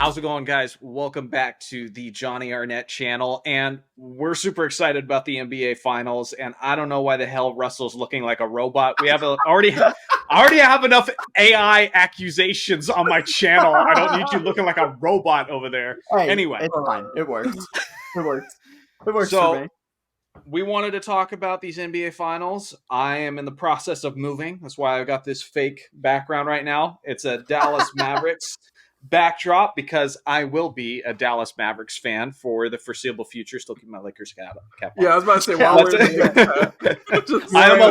How's it going, guys? Welcome back to the Johnny Arnett channel, and we're super excited about the NBA Finals. And I don't know why the hell Russell's looking like a robot. We have already have enough AI accusations on my channel. I don't need you looking like a robot over there. Hey, Anyway, it's fine. It works. It works. It works so for me. we wanted to talk about these NBA Finals. I am in the process of moving. That's why I got this fake background right now. It's a Dallas Mavericks backdrop because I will be a Dallas Mavericks fan for the foreseeable future. Still keep my Lakers cap on. Yeah, I was about to say, while I'm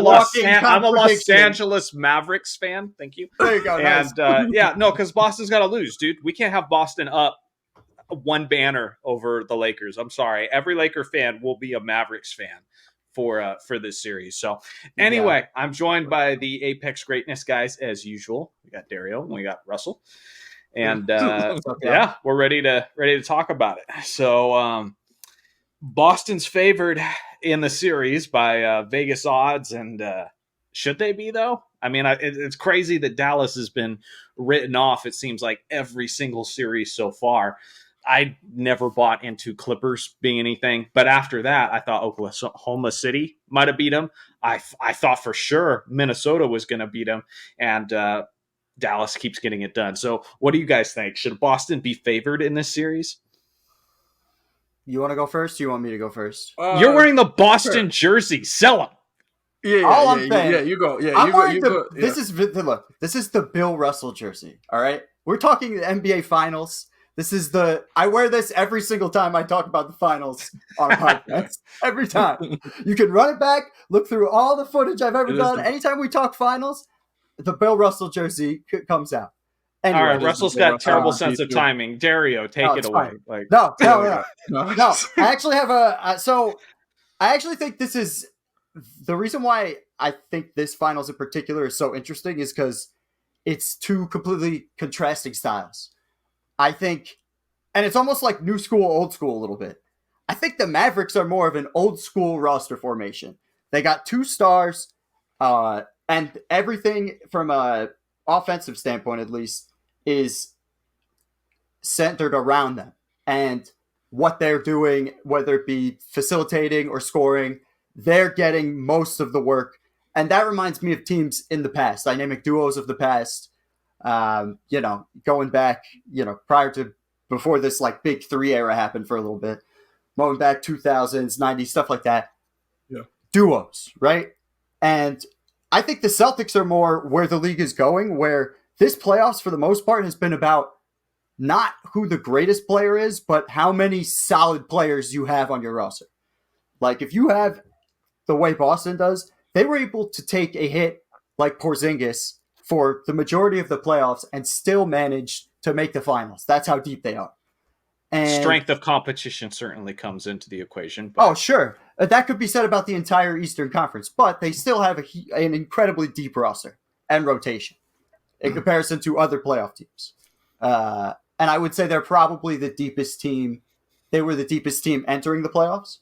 a Los Angeles Mavericks fan. Thank you. There you go. And because Boston's got to lose, dude. We can't have Boston up one banner over the Lakers. I'm sorry. Every Laker fan will be a Mavericks fan for this series. So anyway, I'm joined by the Apex Greatness guys as usual. We got Dario and we got Russell. And we're ready to talk about it. So Boston's favored in the series by Vegas odds, and should they be though? I mean, it's crazy that Dallas has been written off. It seems like every single series so far. I never bought into Clippers being anything, but after that, I thought Oklahoma City might have beat them. I thought for sure Minnesota was going to beat them, and Dallas keeps getting it done. So what do you guys think? Should Boston be favored in this series? You want to go first? Or you want me to go first? You're wearing the Boston jersey. Sell them. I'm saying. Yeah, you go. Yeah, I'm you go. wearing You the. go. Yeah. This is the Bill Russell jersey. All right, we're talking the NBA Finals. I wear this every single time I talk about the finals on a podcast. Every time. You can run it back, look through all the footage I've ever done. Anytime we talk finals, the Bill Russell jersey comes out. Anyway, all right, Russell's got terrible sense of timing. Dario, take it away. No. I actually have I actually think this is the reason why I think this finals in particular is so interesting is because it's two completely contrasting styles. I think, and it's almost like new school, old school a little bit. I think the Mavericks are more of an old school roster formation. They got two stars, and everything from a offensive standpoint, at least, is centered around them. And what they're doing, whether it be facilitating or scoring, they're getting most of the work. And that reminds me of teams in the past, dynamic duos of the past. Going back, before this like big three era happened for a little bit, going back 2000s, 90s, stuff like that. Yeah. Duos, right? And I think the Celtics are more where the league is going, where this playoffs for the most part has been about not who the greatest player is, but how many solid players you have on your roster. Like if you have the way Boston does, they were able to take a hit like Porzingis for the majority of the playoffs and still manage to make the finals. That's how deep they are. And strength of competition certainly comes into the equation. But oh, sure. That could be said about the entire Eastern Conference, but they still have an incredibly deep roster and rotation in comparison to other playoff teams. And I would say they're probably the deepest team. They were the deepest team entering the playoffs.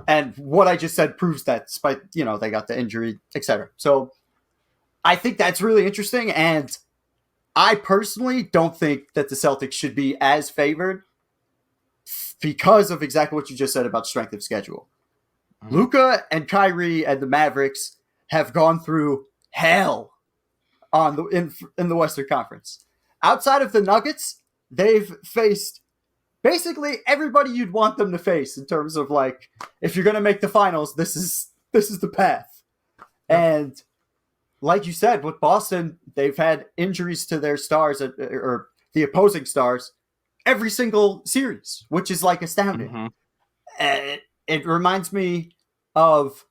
And what I just said proves that, despite, they got the injury, etc. So I think that's really interesting, and I personally don't think that the Celtics should be as favored because of exactly what you just said about strength of schedule. Mm-hmm. Luka and Kyrie and the Mavericks have gone through hell in the Western Conference. Outside of the Nuggets, they've faced basically everybody you'd want them to face in terms of like, if you're going to make the finals, this is the path. Yeah. And like you said, with Boston, they've had injuries to their stars or the opposing stars every single series, which is like astounding. Mm-hmm. It reminds me of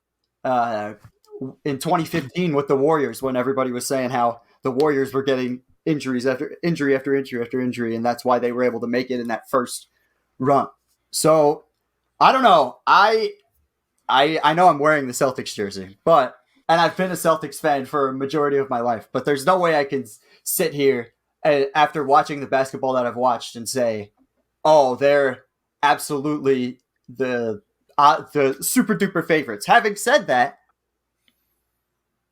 in 2015 with the Warriors, when everybody was saying how the Warriors were getting injuries after injury after injury after injury, and that's why they were able to make it in that first run. So I don't know. I know I'm wearing the Celtics jersey, and I've been a Celtics fan for a majority of my life, but there's no way I can sit here after watching the basketball that I've watched and say, oh, they're absolutely the super duper favorites. Having said that,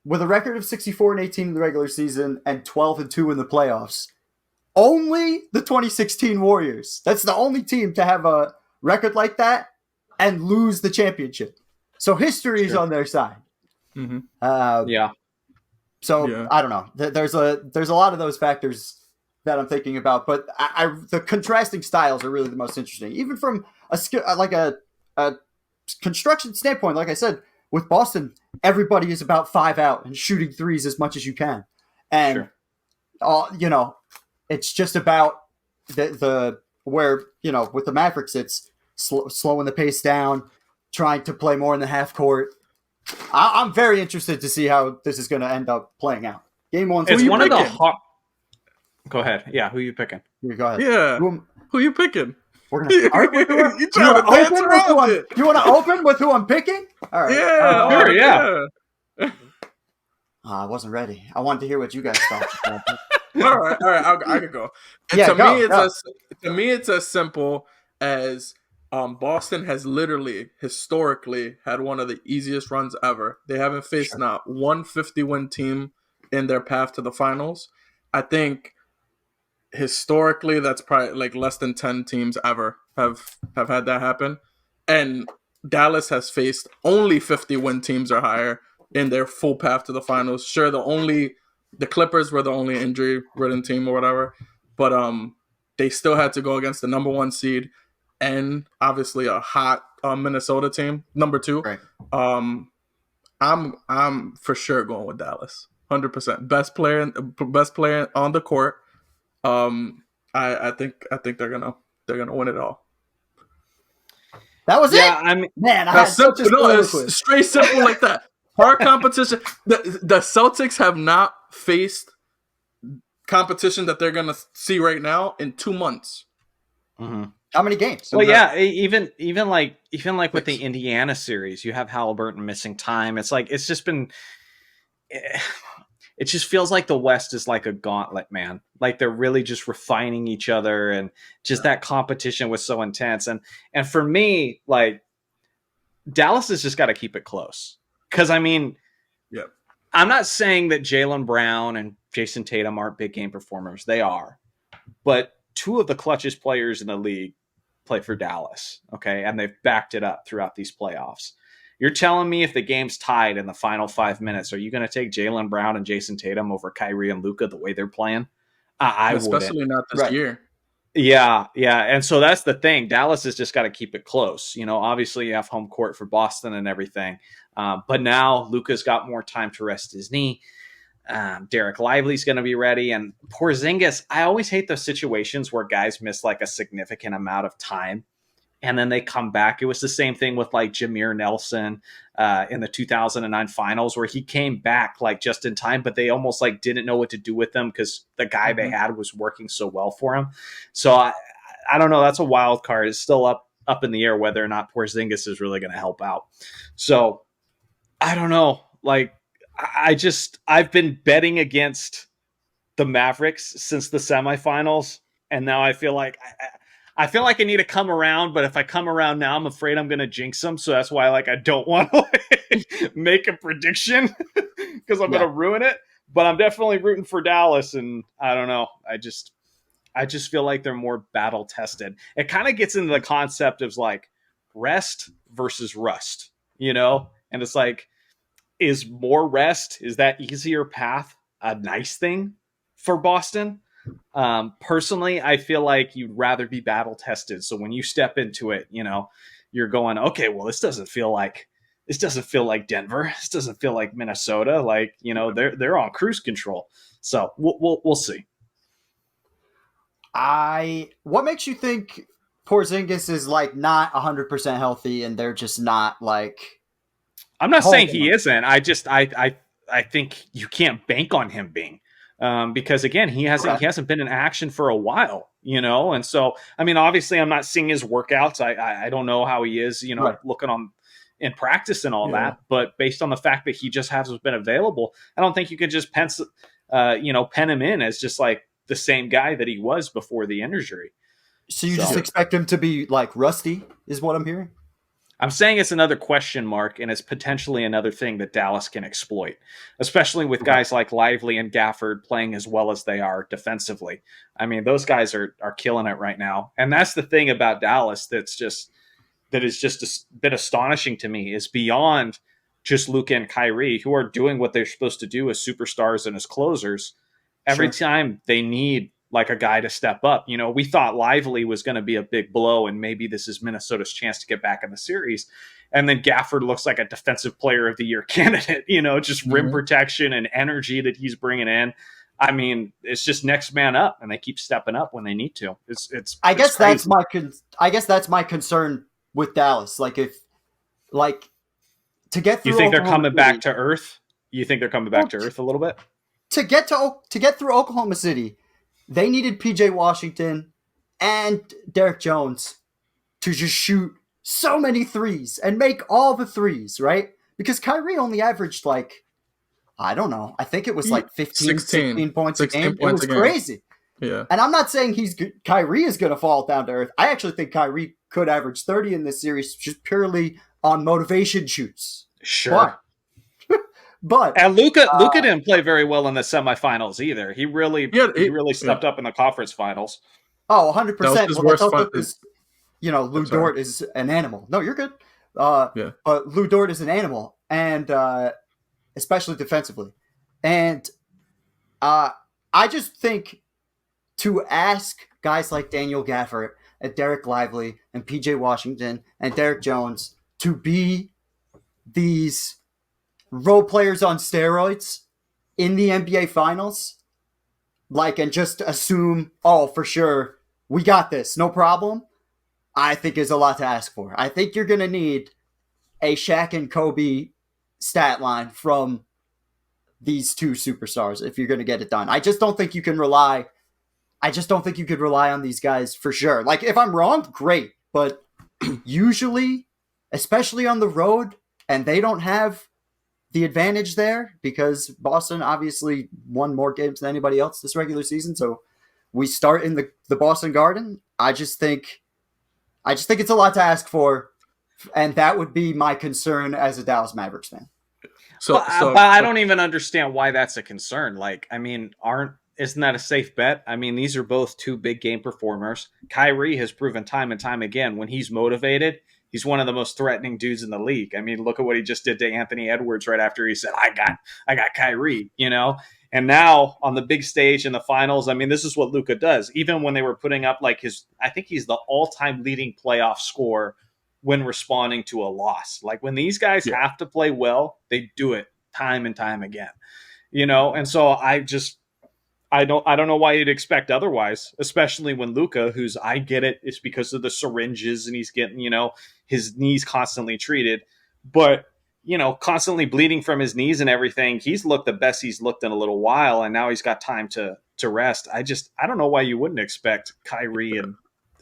with a record of 64-18 in the regular season and 12-2 in the playoffs, only the 2016 Warriors. That's the only team to have a record like that and lose the championship. So history is on their side. Mm-hmm. Yeah. So Yeah. I don't know. There's a lot of those factors that I'm thinking about, but the contrasting styles are really the most interesting. Even from a construction standpoint, like I said, with Boston, everybody is about 5 out and shooting threes as much as you can, and it's just about the where with the Mavericks, it's slowing the pace down, trying to play more in the half court. I'm very interested to see how this is going to end up playing out. Game one. It's one of the hot. Go ahead. Yeah, who are you picking? Go ahead. Yeah. Who you picking? We're gonna start with who you trying to dance around it. You want to open with who I'm picking? All right. Yeah. Sure. Yeah. I wasn't ready. I wanted to hear what you guys thought. All right. I could go. And to me, it's as simple as Boston has literally historically had one of the easiest runs ever. They haven't faced not one 50-win team in their path to the finals. I think historically that's probably like less than 10 teams ever have had that happen. And Dallas has faced only 50-win teams or higher in their full path to the finals. Sure, the Clippers were the only injury-ridden team or whatever, but they still had to go against the number 1 seed and obviously a hot Minnesota team, number 2. Right. I'm for sure going with Dallas, 100%. Best player on the court. I think they're gonna win it all. That was it. I mean, man, I had such a it's straight simple like that. Hard competition. The Celtics have not faced competition that they're gonna see right now in 2 months. Mm-hmm. How many games? Well, yeah, even like with the Indiana series, you have Halliburton missing time. It's like it's just been. It just feels like the West is like a gauntlet, man. Like they're really just refining each other, and just that competition was so intense. And for me, like Dallas has just got to keep it close. Because I mean, I'm not saying that Jaylen Brown and Jason Tatum aren't big game performers. They are, but 2 of the clutchest players in the league play for Dallas. Okay, and they've backed it up throughout these playoffs. You're telling me if the game's tied in the final 5 minutes, are you going to take Jaylen Brown and Jason Tatum over Kyrie and Luka the way they're playing? I wouldn't. Especially not this year. Yeah. And so that's the thing. Dallas has just got to keep it close. Obviously you have home court for Boston and everything. But now Luka's got more time to rest his knee. Derek Lively's going to be ready. And Porzingis, I always hate those situations where guys miss like a significant amount of time and then they come back. It was the same thing with like Jameer Nelson in the 2009 finals where he came back like just in time, but they almost like didn't know what to do with him because the guy they had was working so well for him. So I don't know. That's a wild card. It's still up in the air whether or not Porzingis is really going to help out. So I don't know. Like I've been betting against the Mavericks since the semifinals, and now I feel like I need to come around, but if I come around now, I'm afraid I'm going to jinx them. So that's why I don't want to make a prediction because I'm going to ruin it. But I'm definitely rooting for Dallas, and I don't know. I just feel like they're more battle tested. It kind of gets into the concept of like rest versus rust, and it's like, is more rest, is that easier path a nice thing for Boston? Personally, I feel like you'd rather be battle tested. So when you step into it, you're going, okay, well, this doesn't feel like Denver. This doesn't feel like Minnesota. Like, they're on cruise control. So we'll see. What makes you think Porzingis is like not 100% healthy and they're just not like? I'm not saying he isn't. I think you can't bank on him being. Because again, he hasn't been in action for a while, and so I mean, obviously, I'm not seeing his workouts. I don't know how he is, looking on in practice and all that. But based on the fact that he just hasn't been available, I don't think you can just pen him in as just like the same guy that he was before the injury. So you just expect him to be like rusty, is what I'm hearing. I'm saying it's another question mark, and it's potentially another thing that Dallas can exploit, especially with guys like Lively and Gafford playing as well as they are defensively. I mean, those guys are killing it right now, and that's the thing about Dallas that is just a bit astonishing to me is beyond just Luka and Kyrie, who are doing what they're supposed to do as superstars and as closers. Every time they need like a guy to step up. You know, we thought Lively was going to be a big blow, and maybe this is Minnesota's chance to get back in the series. And then Gafford looks like a defensive player of the year candidate, you know, just rim protection and energy that he's bringing in. I mean, it's just next man up, and they keep stepping up when they need to. I guess crazy. that's my concern with Dallas. Like if to get through, you think Oklahoma they're coming City, back to earth? You think they're coming back to earth a little bit? To get through Oklahoma City, they needed PJ Washington and Derek Jones to just shoot so many threes and make all the threes, right? Because Kyrie only averaged like, I don't know, I think it was like 15, 16 points a game. It was crazy. Yeah. And I'm not saying Kyrie is going to fall down to earth. I actually think Kyrie could average 30 in this series just purely on motivation shoots. Sure. But and Luka didn't play very well in the semifinals either. He really stepped up in the conference finals. Oh, 100%. Well, you know, Lou Dort is an animal. No, you're good. But Lou Dort is an animal, and especially defensively. And I just think to ask guys like Daniel Gafford and Derek Lively and PJ Washington and Derek Jones to be these role players on steroids in the NBA Finals, and just assume, oh, for sure, we got this, no problem, I think is a lot to ask for. I think you're going to need a Shaq and Kobe stat line from these two superstars if you're going to get it done. I just don't think you can rely on these guys for sure. Like, if I'm wrong, great. But usually, especially on the road, and they don't have the advantage there because Boston obviously won more games than anybody else this regular season. So we start in the Boston Garden. I just think it's a lot to ask for. And that would be my concern as a Dallas Mavericks fan. But I don't even understand why that's a concern. Like, I mean, isn't that a safe bet? I mean, these are both two big game performers. Kyrie has proven time and time again when he's motivated, he's one of the most threatening dudes in the league. I mean, look at what he just did to Anthony Edwards right after he said, I got Kyrie, you know? And now on the big stage in the finals, I mean, this is what Luka does. Even when they were putting up I think he's the all-time leading playoff scorer when responding to a loss. Like, when these guys have to play well, they do it time and time again, you know? And so I don't know why you'd expect otherwise, especially when Luka, I get it, it's because of the syringes and he's getting, you know, his knees constantly treated, but, you know, constantly bleeding from his knees and everything. He's looked the best he's looked in a little while, and now he's got time to rest. I don't know why you wouldn't expect Kyrie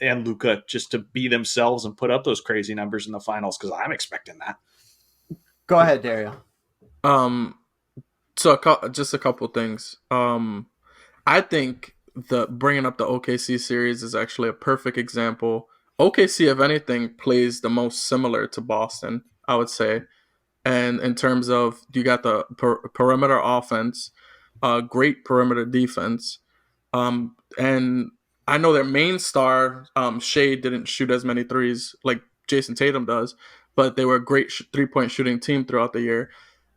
and Luka just to be themselves and put up those crazy numbers in the finals, because I'm expecting that. Go ahead, Dario. So just a couple things. I think bringing up the OKC series is actually a perfect example. OKC, if anything, plays the most similar to Boston, I would say. And in terms of, you got the perimeter offense, great perimeter defense. And I know their main star, Shea, didn't shoot as many threes like Jason Tatum does, but they were a great three-point shooting team throughout the year.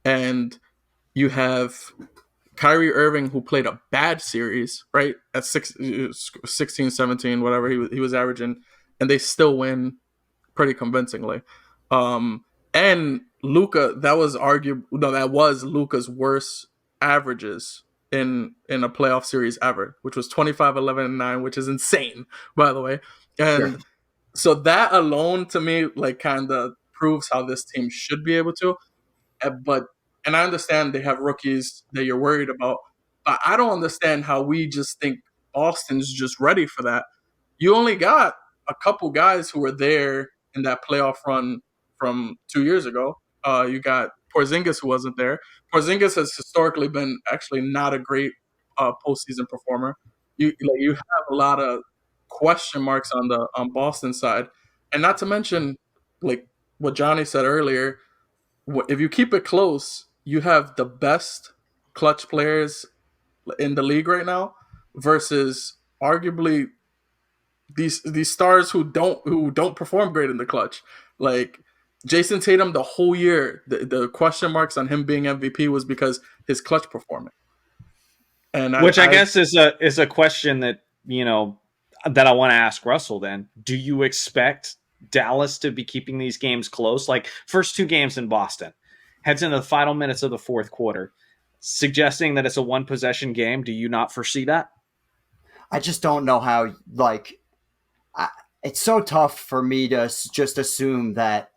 And you have Kyrie Irving, who played a bad series, right? At 16, 17, whatever he was averaging, and they still win pretty convincingly. And Luka, that was Luka's worst averages in a playoff series ever, which was 25, 11, and 9, which is insane, by the way. And so that alone, to me, like, kind of proves how this team should be able to. And I understand they have rookies that you're worried about, but I don't understand how we just think Boston's just ready for that. You only got a couple guys who were there in that playoff run from 2 years ago. You got Porzingis, who wasn't there. Porzingis has historically been actually not a great postseason performer. You have a lot of question marks on Boston side, and not to mention, like, what Johnny said earlier, if you keep it close, you have the best clutch players in the league right now versus arguably these stars who don't perform great in the clutch. Like Jason Tatum, the whole year, the question marks on him being MVP was because his clutch performance. And Which I guess is a question that that I want to ask Russell. Then, do you expect Dallas to be keeping these games close? Like first two games in Boston, heads into the final minutes of the fourth quarter, suggesting that it's a one possession game. Do you not foresee that? I just don't know how. It's so tough for me to just assume that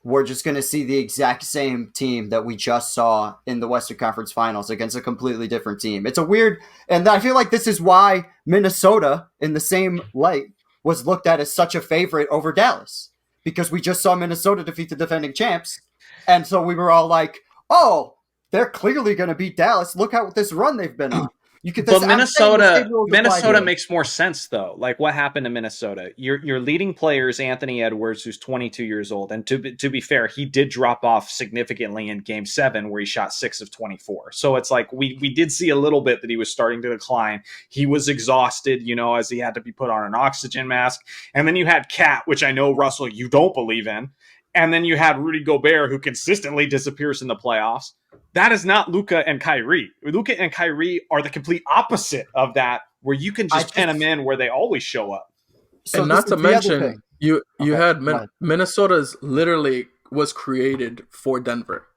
we're just going to see the exact same team that we just saw in the Western Conference Finals against a completely different team. It's a weird, and I feel like this is why Minnesota, in the same light, was looked at as such a favorite over Dallas, because we just saw Minnesota defeat the defending champs, and so we were all like, "Oh, they're clearly going to beat Dallas. Look how this run they've been on." But Minnesota makes more sense though. Like what happened to Minnesota? Your leading player is Anthony Edwards, who's 22 years old, and to be fair, he did drop off significantly in Game 7, where he shot 6 of 24. So it's like we did see a little bit that he was starting to decline. He was exhausted, as he had to be put on an oxygen mask. And then you had Cat, which I know Russell you don't believe in, and then you had Rudy Gobert, who consistently disappears in the playoffs. That is not Luka and Kyrie. Luka and Kyrie are the complete opposite of that, where you can just pin them in where they always show up. So and not to mention, you had Minnesota's literally was created for Denver.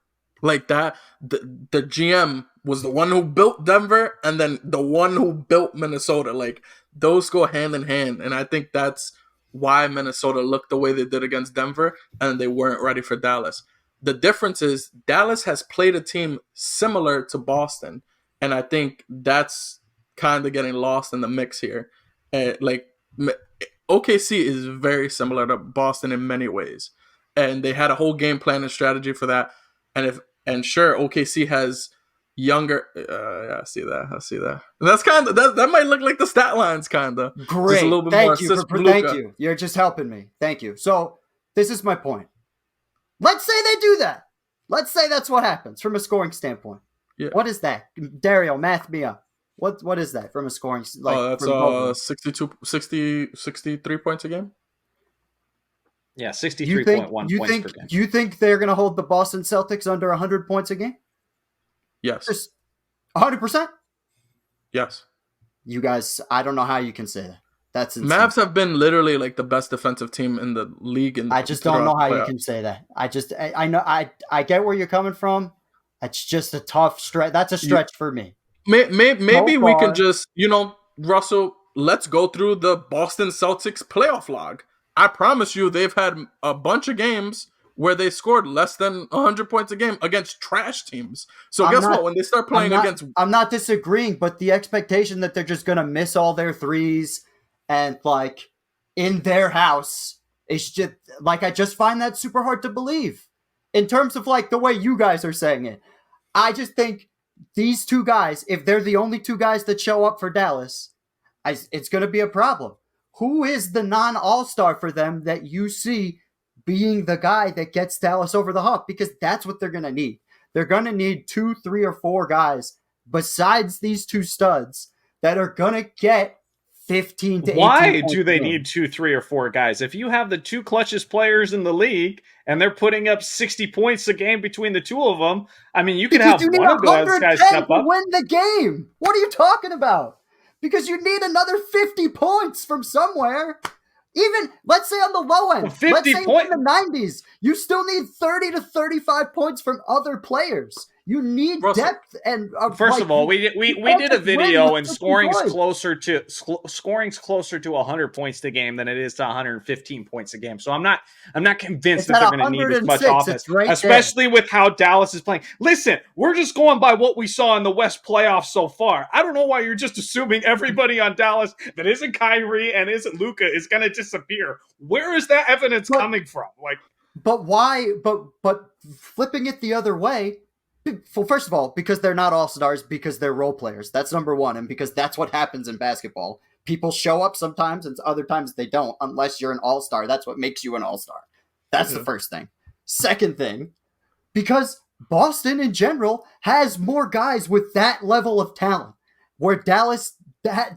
Like that, the GM was the one who built Denver, and then the one who built Minnesota. Like those go hand in hand, and I think that's why Minnesota looked the way they did against Denver, and they weren't ready for Dallas. The difference is Dallas has played a team similar to Boston, and I think that's kind of getting lost in the mix here. OKC is very similar to Boston in many ways, and they had a whole game plan and strategy for that. And sure, OKC has younger. Yeah, I see that. That's kind of that might look like the stat lines, kind of. Great, just a little bit thank you. You're just helping me. Thank you. So this is my point. Let's say they do that. Let's say that's what happens from a scoring standpoint. Yeah. What is that? Dario, math me up. What is that from a scoring? That's 63 points a game. Yeah, 63.1 points per game. You think they're going to hold the Boston Celtics under 100 points a game? Yes. Just 100%? Yes. You guys, I don't know how you can say that. That's insane. Mavs have been literally like the best defensive team in the league. I just don't know how you can say that. I know I get where you're coming from. It's just a tough stretch. That's a stretch for me. Maybe we can just, Russell, let's go through the Boston Celtics playoff log. I promise you they've had a bunch of games where they scored less than 100 points a game against trash teams. So guess what? When they start playing against... I'm not disagreeing, but the expectation that they're just going to miss all their threes and like in their house, it's just like, I just find that super hard to believe in terms of like the way you guys are saying it. I just think these two guys, if they're the only two guys that show up for Dallas, it's going to be a problem. Who is the non-all-star for them that you see being the guy that gets Dallas over the hump? Because that's what they're going to need. They're going to need 2, 3, or 4 guys besides these two studs that are going to get 15 to 18 Why do they need 2, 3, or 4 guys? If you have the two clutchest players in the league and they're putting up 60 points a game between the two of them, I mean, you can have one of those guys step up. Win the game. What are you talking about? Because you need another 50 points from somewhere. Even, let's say on the low end, let's say in the 90s, you still need 30 to 35 points from other players. You need depth and first of all, we did a video and scoring's closer to 100 points a game than it is to 115 points a game. So I'm not convinced that they're going to need as much offense, especially with how Dallas is playing. Listen, we're just going by what we saw in the West playoffs so far. I don't know why you're just assuming everybody on Dallas that isn't Kyrie and isn't Luka is going to disappear. Where is that evidence coming from? But why? But flipping it the other way. Well, first of all, because they're not all-stars, because they're role players. That's number one. And because that's what happens in basketball. People show up sometimes and other times they don't, unless you're an all-star. That's what makes you an all-star. That's the first thing. Second thing, because Boston in general has more guys with that level of talent, where Dallas,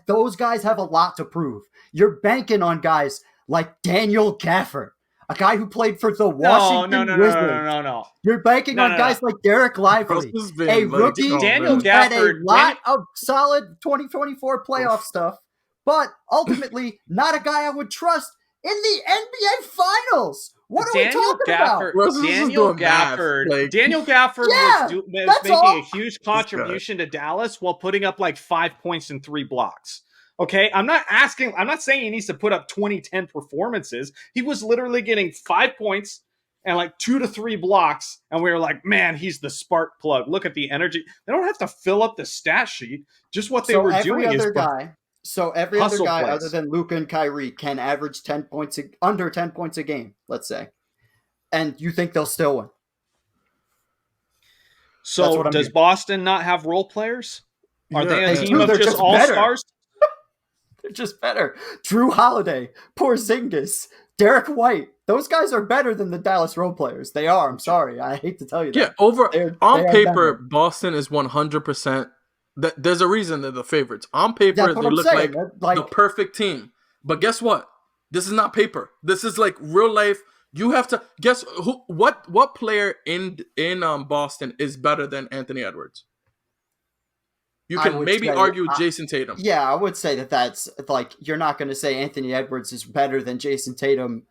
those guys have a lot to prove. You're banking on guys like Daniel Gafford, a guy who played for the Washington Wizards. No. You're banking on guys like Derek Lively, a rookie Daniel who's had a Gafford, lot of solid 2024 playoff stuff, but ultimately not a guy I would trust in the NBA Finals. What are we talking about? Daniel Gafford was making a huge contribution to Dallas while putting up like 5 points and 3 blocks. Okay, I'm not saying he needs to put up 20-10 performances. He was literally getting 5 points and like 2 to 3 blocks, and we were like, man, he's the spark plug. Look at the energy. They don't have to fill up the stat sheet. Just what they were doing is every other guy other than Luka and Kyrie can average 10 points, under 10 points a game, let's say. And you think they'll still win? So does Boston not have role players? Are they a team of just all-stars? They're just better. Drew Holiday, Porzingis, Derek White. Those guys are better than the Dallas role players. They are. I'm sorry. I hate to tell you that. Yeah, on paper, Boston is 100%. There's a reason they're the favorites. On paper, they look like the perfect team. But guess what? This is not paper. This is like real life. You have to guess what player in Boston is better than Anthony Edwards? You can maybe argue Jason Tatum. Yeah, I would say that's like, you're not going to say Anthony Edwards is better than Jason Tatum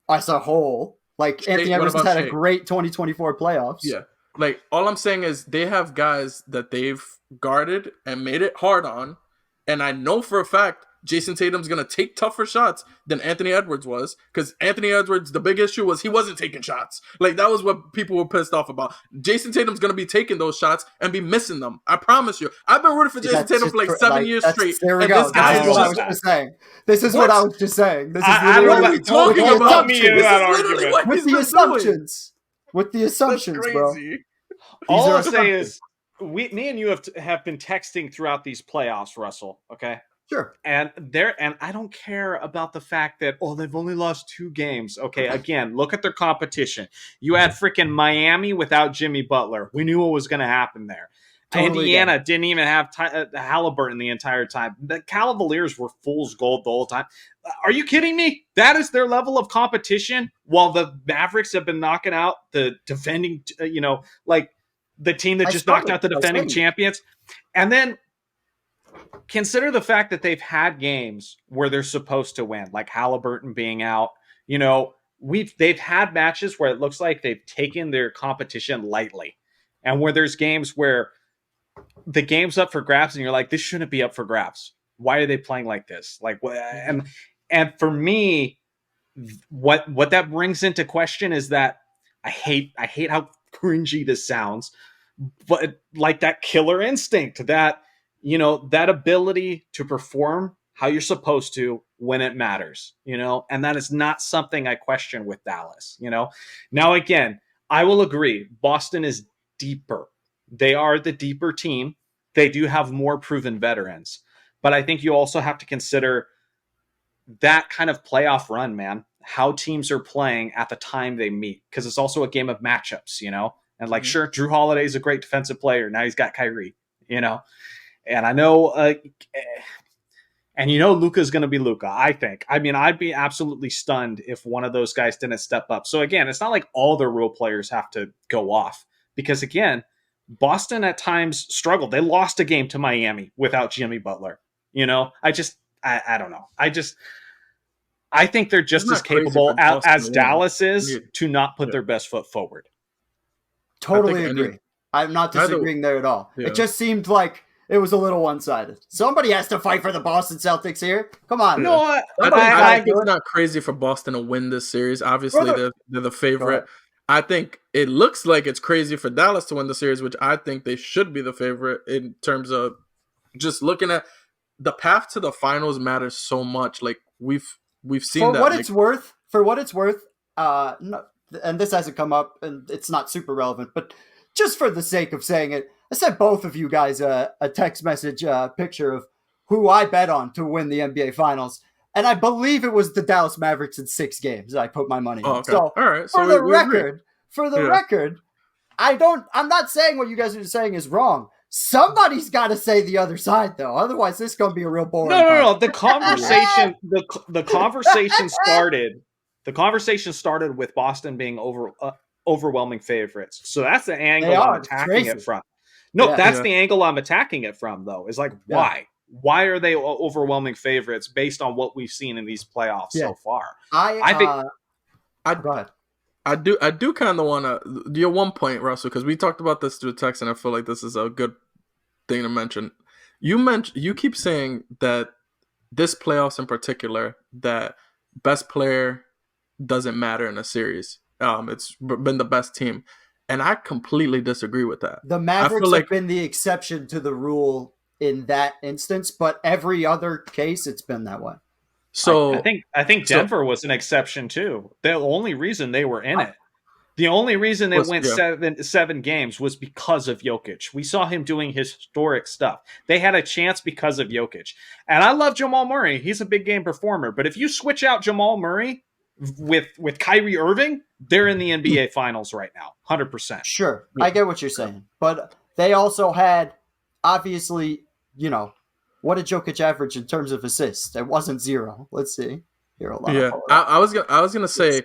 as a whole. Like, Anthony Edwards has had a great 2024 playoffs. Yeah. Like, all I'm saying is they have guys that they've guarded and made it hard on. And I know for a fact Jason Tatum's going to take tougher shots than Anthony Edwards was, because Anthony Edwards, the big issue was he wasn't taking shots. Like, that was what people were pissed off about. Jason Tatum's going to be taking those shots and be missing them. I promise you. I've been rooting for Jason Tatum for like 7 years straight. There we go. This is what I was just saying. This is what I was just saying. This is what are you talking about? Me in that argument. With the assumptions. With the assumptions, bro. All I'll say is, me and you have been texting throughout these playoffs, Russell. Okay. Sure. And I don't care about the fact that, they've only lost 2 games. Okay, again, look at their competition. You had freaking Miami without Jimmy Butler. We knew what was going to happen there. Totally. Indiana didn't even have Halliburton the entire time. The Cavaliers were fool's gold the whole time. Are you kidding me? That is their level of competition, while the Mavericks have been knocking out the defending, like the team that just knocked out the defending champions. And then consider the fact that they've had games where they're supposed to win, like Halliburton being out. They've had matches where it looks like they've taken their competition lightly, and where there's games where the game's up for grabs, and you're like, this shouldn't be up for grabs. Why are they playing like this? Like, and for me, what that brings into question is that I hate how cringy this sounds, but like that killer instinct, that that ability to perform how you're supposed to when it matters, and that is not something I question with Dallas. Now, again, I will agree, Boston is deeper. They are the deeper team. They do have more proven veterans, but I think you also have to consider that kind of playoff run, man, how teams are playing at the time they meet, because it's also a game of matchups, and like, sure, Drew Holiday is a great defensive player. Now he's got Kyrie, and I know, and Luka's going to be Luka, I think. I mean, I'd be absolutely stunned if one of those guys didn't step up. So again, it's not like all their role players have to go off, because again, Boston at times struggled. They lost a game to Miami without Jimmy Butler. I don't know. I think they're just as capable as Dallas is to not put their best foot forward. Totally agree. I'm not disagreeing there at all. Yeah. It just seemed like it was a little one-sided. Somebody has to fight for the Boston Celtics here. Come on. No, I think it's not crazy for Boston to win this series. Obviously, they're the favorite. I think it looks like it's crazy for Dallas to win the series, which I think they should be the favorite in terms of just looking at the path to the finals matters so much. Like we've seen that. For what it's worth, and this hasn't come up, and it's not super relevant, but just for the sake of saying it, I sent both of you guys a text message picture of who I bet on to win the NBA Finals. and I believe it was the Dallas Mavericks in 6 games. I put my money on. Okay. So all right. for So the we agree. record, I'm not saying what you guys are saying is wrong. Somebody's got to say the other side, though. Otherwise, this is going to be a real boring. No. The conversation, the conversation started. The conversation started with Boston being overwhelming favorites. So that's the angle I'm attacking it from. No, that's the angle I'm attacking it from, though. Is like, why? Why are they overwhelming favorites based on what we've seen in these playoffs so far? I think. Go ahead. I do kind of want to. Your one point, Russell, because we talked about this through text, and I feel like this is a good thing to mention. You keep saying that this playoffs in particular, that best player doesn't matter in a series. It's been the best team, and I completely disagree with that. The Mavericks have been the exception to the rule in that instance, but every other case it's been that way. So I think Denver was an exception too. The only reason they were in it, the only reason they went 7 games was because of Jokic. We saw him doing historic stuff. They had a chance because of Jokic. And I love Jamal Murray. He's a big game performer. But if you switch out Jamal Murray with Kyrie Irving, they're in the NBA Finals right now, 100%. Sure, I get what you're saying, but they also had obviously, what did Jokic average in terms of assists? It wasn't 0. Let's see. Here, hold on. Yeah, I was gonna say,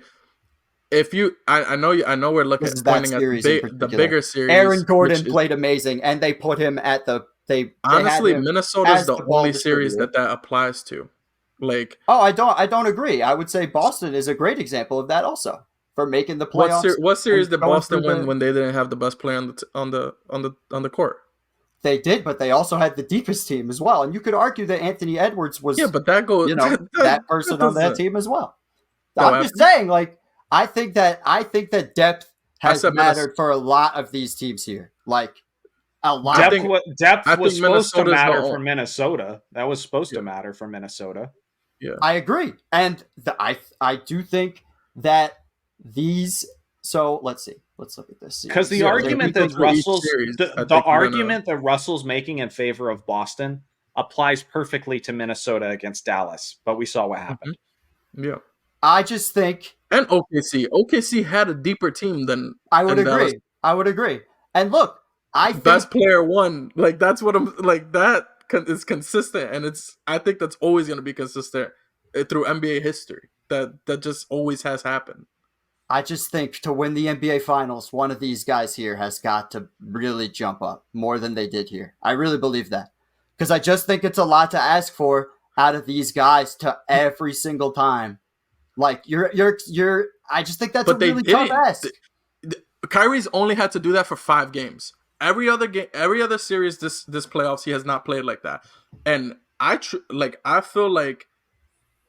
if you, I know we're pointing at the bigger series. Aaron Gordon played amazing, and they put him at the. Honestly, Minnesota's the only series that applies to. Like, I don't agree. I would say Boston is a great example of that also for making the playoffs. What series did Boston win when they didn't have the best player on the court? They did, but they also had the deepest team as well. And you could argue that Anthony Edwards was, but that goes, that person on that team as well. I'm just saying, like, I think that depth has mattered for a lot of these teams here. Like, a lot. Depth was supposed to matter for Minnesota. That was supposed to matter for Minnesota. Yeah, I agree, and I do think that these. So let's see. Let's look at this. Because the argument that Russell's making in favor of Boston applies perfectly to Minnesota against Dallas, but we saw what happened. Mm-hmm. Yeah, I just think, and OKC had a deeper team than I would agree. Dallas. I would agree. And look, I think best player won. Like, that's what I'm like. That is consistent, and I think that's always going to be consistent through NBA history. That just always has happened. I just think to win the NBA Finals, one of these guys here has got to really jump up more than they did here. I really believe that. Because I just think it's a lot to ask for out of these guys to every single time. Like, I just think that's a really tough ask. Kyrie's only had to do that for 5 games. Every other series this playoffs, he has not played like that. And I feel like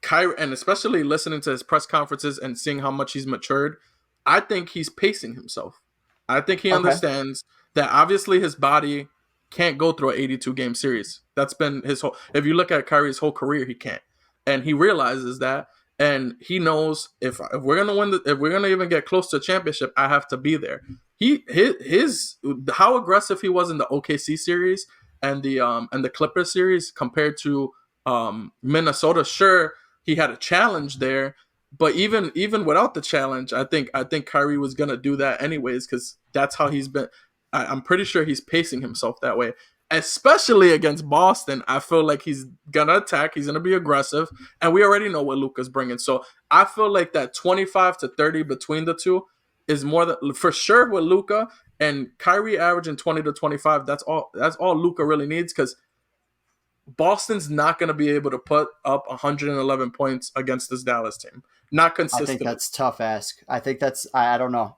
Kyrie, and especially listening to his press conferences and seeing how much he's matured, I think he's pacing himself. I think he understands that obviously his body can't go through an 82-game series. That's been his whole. If you look at Kyrie's whole career, he can't, and he realizes that, and he knows if we're gonna win, if we're gonna even get close to a championship, I have to be there. His how aggressive he was in the OKC series and the Clippers series compared to Minnesota. Sure, he had a challenge there, but even without the challenge, I think Kyrie was gonna do that anyways, because that's how he's been. I'm pretty sure he's pacing himself that way, especially against Boston. I feel like he's gonna attack, he's gonna be aggressive, and we already know what Luka's bringing. So I feel like that 25 to 30 between the two is more than for sure with Luka, and Kyrie averaging 20 to 25. That's all Luka really needs, because Boston's not going to be able to put up 111 points against this Dallas team. Not consistent. I think that's tough ask. I think that's I don't know.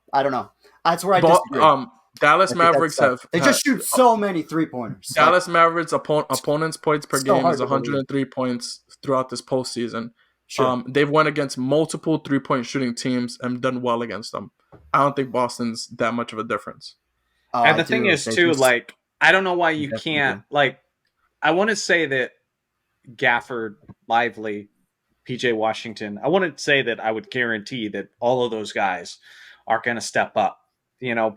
That's where I disagree. Dallas Mavericks they just shoot so many 3-pointers. Dallas Mavericks opponents' points per game is 103 points throughout this postseason. Sure. They've won against multiple 3-point shooting teams and done well against them. I don't think Boston's that much of a difference. And the thing is, too, like, I don't know why you can't, like, I want to say that Gafford, Lively, PJ Washington, I want to say that I would guarantee that all of those guys are going to step up,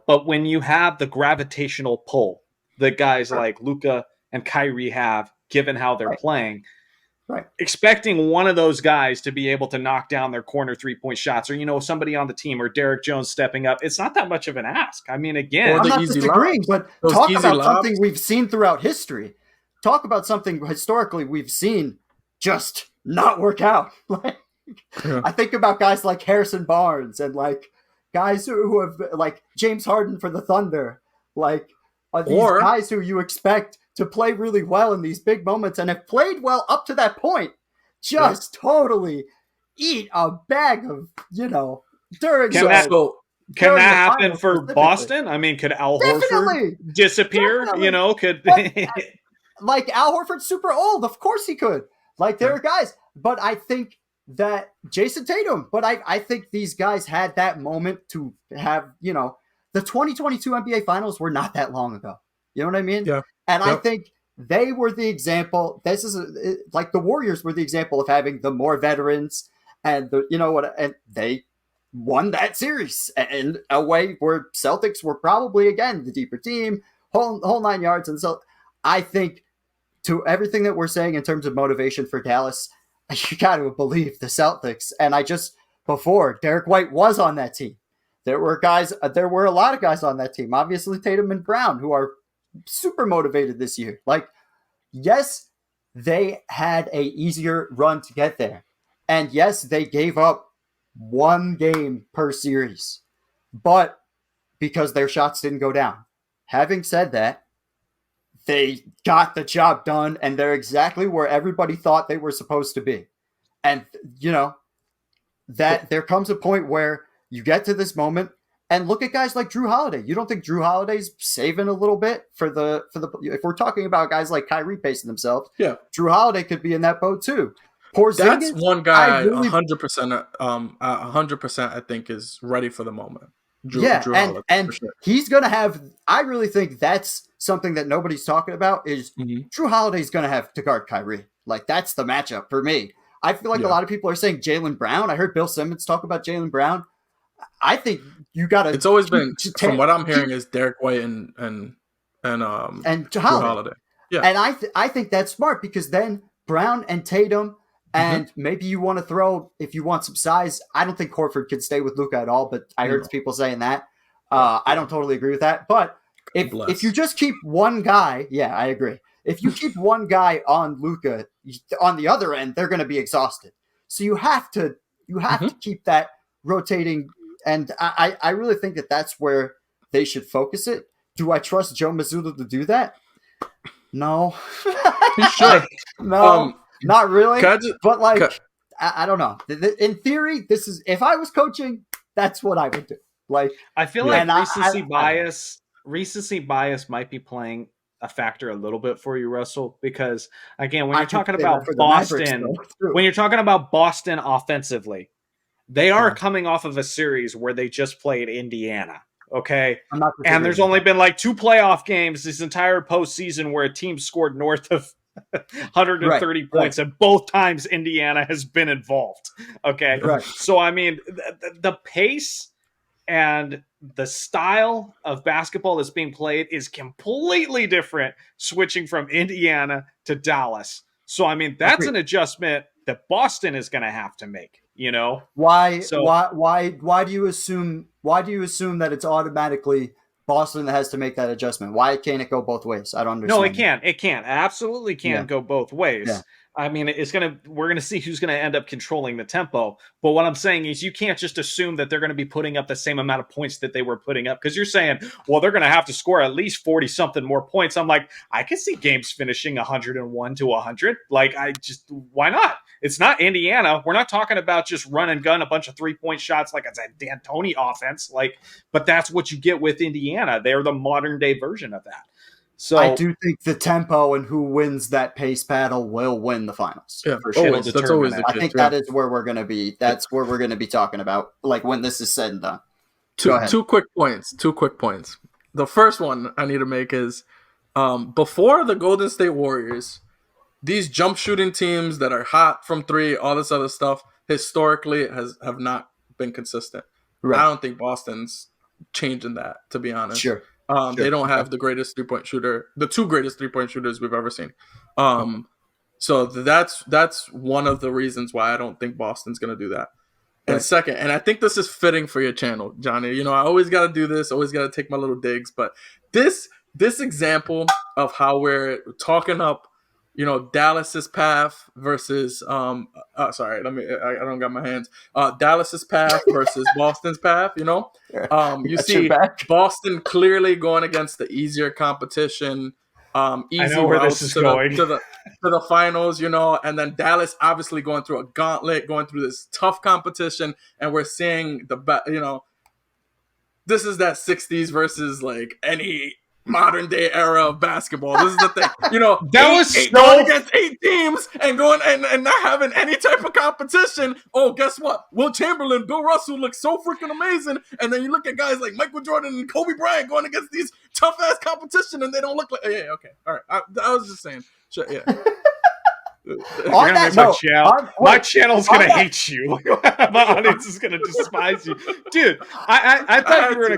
but when you have the gravitational pull that guys like Luka and Kyrie have, given how they're playing, Right. Expecting one of those guys to be able to knock down their corner 3-point shots, or somebody on the team, or Derek Jones stepping up, it's not that much of an ask. I mean, again, I'm not disagreeing, but Those talk easy about lobs. something we've seen throughout history. Talk about something historically we've seen just not work out. Like, I think about guys like Harrison Barnes and like guys who have like James Harden for the Thunder, like these guys who you expect to play really well in these big moments and have played well up to that point, just totally eat a bag of, during Can that happen for Boston? I mean, could Al Horford disappear? Definitely. Could like Al Horford's super old? Of course he could. Like there are guys, but I think that Jason Tatum, but I think these guys had that moment to have, the 2022 NBA Finals were not that long ago. You know what I mean? Yeah. And I think they were the example. This is like the Warriors were the example of having the more veterans, and and they won that series in a way where Celtics were probably again the deeper team, whole 9 yards. And so I think to everything that we're saying in terms of motivation for Dallas, you got to believe the Celtics. And before Derek White was on that team, there were a lot of guys on that team, obviously Tatum and Brown, who are super motivated this year. Like, yes, they had a easier run to get there. And yes, they gave up one game per series, but because their shots didn't go down. Having said that, they got the job done, and they're exactly where everybody thought they were supposed to be. And, that there comes a point where you get to this moment, and look at guys like Drew Holiday. You don't think Drew Holiday's saving a little bit for the if we're talking about guys like Kyrie pacing themselves? Yeah, Drew Holiday could be in that boat too. That's one guy 100%. 100%. I think is ready for the moment. Drew Holiday, and sure. He's gonna have. I really think that's something that nobody's talking about. Is Drew Holiday's gonna have to guard Kyrie? Like that's the matchup for me. I feel like a lot of people are saying Jaylen Brown. I heard Bill Simmons talk about Jaylen Brown. I think you got to. It's always been, from what I'm hearing, is Derek White and Drew Holiday. Yeah, and I think that's smart because then Brown and Tatum, and maybe you want to throw, if you want some size. I don't think Horford could stay with Luka at all, but I heard people saying that. I don't totally agree with that. But if you just keep one guy, yeah, I agree. If you keep one guy on Luka, on the other end, they're going to be exhausted. So you have to keep that rotating. And I really think that that's where they should focus it. Do I trust Joe Mazzulla to do that? No. He should. No, not really. But I don't know. In theory, this is, if I was coaching, that's what I would do. Like, I feel like recency bias might be playing a factor a little bit for you, Russell, because again, when you're talking about Boston, offensively, they are coming off of a series where they just played Indiana. Okay. And there's only been like 2 playoff games this entire postseason where a team scored north of 130 points, and both times Indiana has been involved. Okay. Right. So, I mean, the pace and the style of basketball that's being played is completely different switching from Indiana to Dallas. So, I mean, that's an adjustment that Boston is going to have to make, Why do you assume that it's automatically Boston that has to make that adjustment? Why can't it go both ways? I don't understand. No, it can't. It can't. Absolutely can't go both ways. Yeah. I mean, we're going to see who's going to end up controlling the tempo. But what I'm saying is you can't just assume that they're going to be putting up the same amount of points that they were putting up, because you're saying, well, they're going to have to score at least 40 something more points. I'm like, I can see games finishing 101 to 100. Like, why not? It's not Indiana. We're not talking about just run and gun a bunch of 3-point shots like it's a D'Antoni offense. But that's what you get with Indiana. They're the modern day version of that. So I do think the tempo and who wins that pace battle will win the finals. Yeah, for sure. That's always the case. I think that is where we're going to be. That's where we're going to be talking about, like, when this is said and done. Two quick points. The first one I need to make is before the Golden State Warriors, these jump shooting teams that are hot from 3, all this other stuff, historically have not been consistent. Right. I don't think Boston's changing that, to be honest. Sure. They don't have the greatest 3-point shooter, the 2 greatest 3-point shooters we've ever seen. So that's one of the reasons why I don't think Boston's going to do that. And second, and I think this is fitting for your channel, Johnny. I always got to do this, always got to take my little digs, but this example of how we're talking up, Dallas's path versus sorry, I don't got my hands. Dallas's path versus Boston's path, you see Boston clearly going against the easier competition, easy routes to the finals, and then Dallas obviously going through a gauntlet, going through this tough competition, and we're seeing this is that 60s versus like any modern day era of basketball. This is the thing, going against 8 teams and going and not having any type of competition. Oh, guess what? Will Chamberlain, Bill Russell look so freaking amazing, and then you look at guys like Michael Jordan and Kobe Bryant going against these tough ass competition, and they don't look like. Yeah, okay, all right. I was just saying, yeah. My channel's gonna hate you. My audience is gonna despise you, dude. I thought you were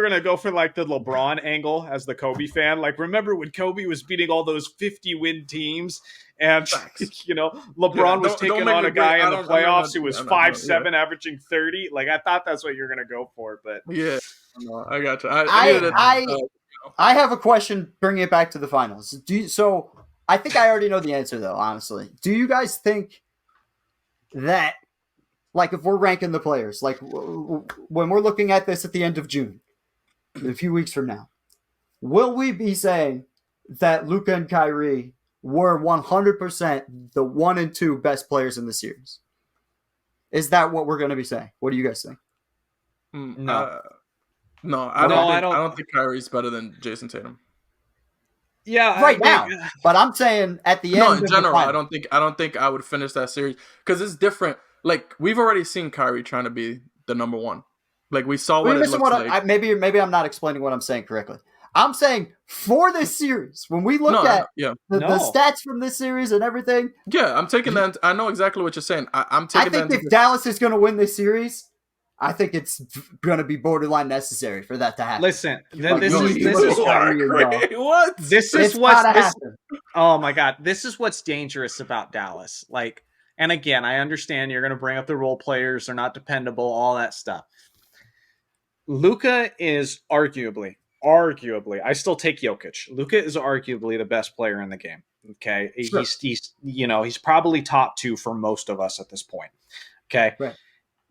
gonna go for like the LeBron angle as the Kobe fan. Like, remember when Kobe was beating all those 50-win teams, and LeBron was taking on a guy in the playoffs who was 5'7", averaging 30. Like, I thought that's what you're gonna go for, but yeah, I got you. I have a question. Bringing it back to the finals. I think I already know the answer, though, honestly. Do you guys think that, like, if we're ranking the players, like, when we're looking at this at the end of June, a few weeks from now, will we be saying that Luka and Kyrie were 100% the 1 and 2 best players in the series? Is that what we're going to be saying? What do you guys think? No. I don't think Kyrie's better than Jason Tatum. Yeah, right now. But I'm saying at the end. No, in general, I don't think I would finish that series because it's different. Like, we've already seen Kyrie trying to be the number one. Like, we saw what it looks like. Maybe I'm not explaining what I'm saying correctly. I'm saying for this series, when we look at the stats from this series and everything. Yeah, I'm taking that. I know exactly what you're saying. I think if Dallas is going to win this series, I think it's going to be borderline necessary for that to happen. Listen, oh my God, this is what's dangerous about Dallas. Like, and again, I understand you're going to bring up the role players, they're not dependable, all that stuff. Luka is arguably, I still take Jokic. Luka is arguably the best player in the game. Okay, sure. He's probably top 2 for most of us at this point. Okay, right.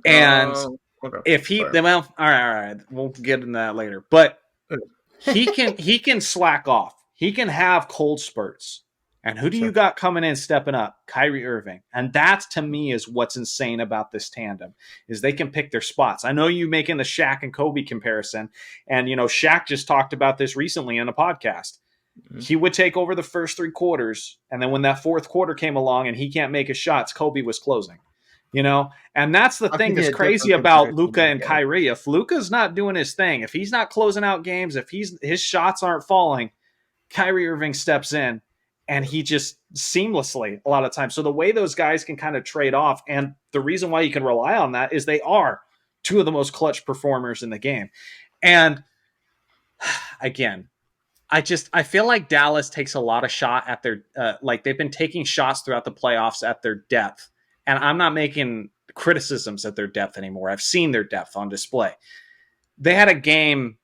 And if he, all right, we'll get into that later. But he can slack off. He can have cold spurts. And who do you got coming in, stepping up? Kyrie Irving. And that, to me, is what's insane about this tandem, is they can pick their spots. I know you making the Shaq and Kobe comparison. And, Shaq just talked about this recently in a podcast. Mm-hmm. He would take over the first 3 quarters. And then when that 4th quarter came along and he can't make his shots, Kobe was closing. And that's the thing that's crazy about Luka and Kyrie. If Luka's not doing his thing, if he's not closing out games, if his shots aren't falling, Kyrie Irving steps in and he just seamlessly a lot of times. So the way those guys can kind of trade off, and the reason why you can rely on that is they are 2 of the most clutch performers in the game. And again, I feel like Dallas takes a lot of shot at their like they've been taking shots throughout the playoffs at their depth. And I'm not making criticisms at their depth anymore. I've seen their depth on display. They had a game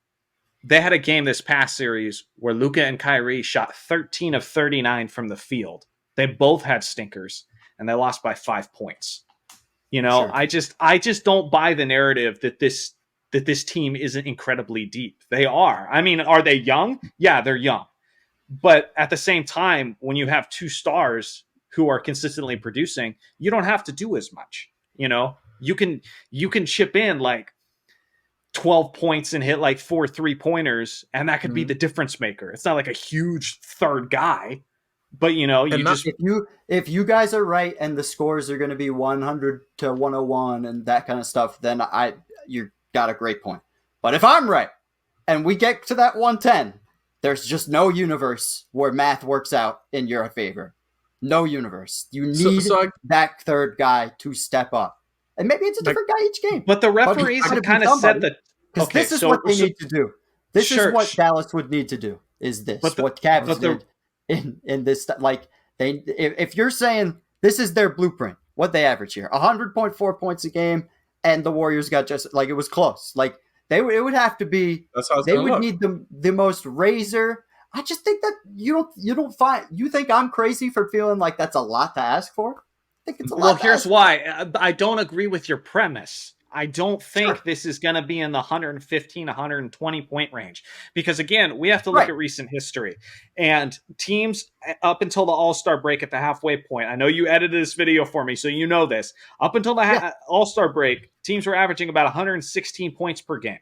this past series where Luka and Kyrie shot 13 of 39 from the field. They both had stinkers, and they lost by 5 points. Sure. I just don't buy the narrative that this team isn't incredibly deep. They are. I mean, are they young? Yeah, they're young. But at the same time, when you have 2 stars who are consistently producing, you don't have to do as much. You can chip in like 12 points and hit like 4 3-pointers, and that could be the difference maker. It's not like a huge third guy, but if you guys are right and the scores are going to be 100 to 101 and that kind of stuff, then you got a great point. But if I'm right and we get to that 110, there's just no universe where math works out in your favor. No universe. You need that third guy to step up. And maybe it's a different guy each game. But the referees have kind of set the... Because this is what they need to do. This is what Dallas would need to do, is this. What Cavs did in this... Like, If you're saying this is their blueprint, what they average here, 100.4 points a game, and the Warriors got just like it was close. Like it would have to be. That's how it's They gonna would look. need the most razor. I just think that you don't find. You think I'm crazy for feeling like that's a lot to ask for? I think it's a lot. Well, here's why. I don't agree with your premise. I don't think Sure. this is going to be in the 115, 120 point range. Because again, we have to look at recent history. And teams up until the All-Star break at the halfway point, I know you edited this video for me, so you know this. Up until the All-Star break, teams were averaging about 116 points per game.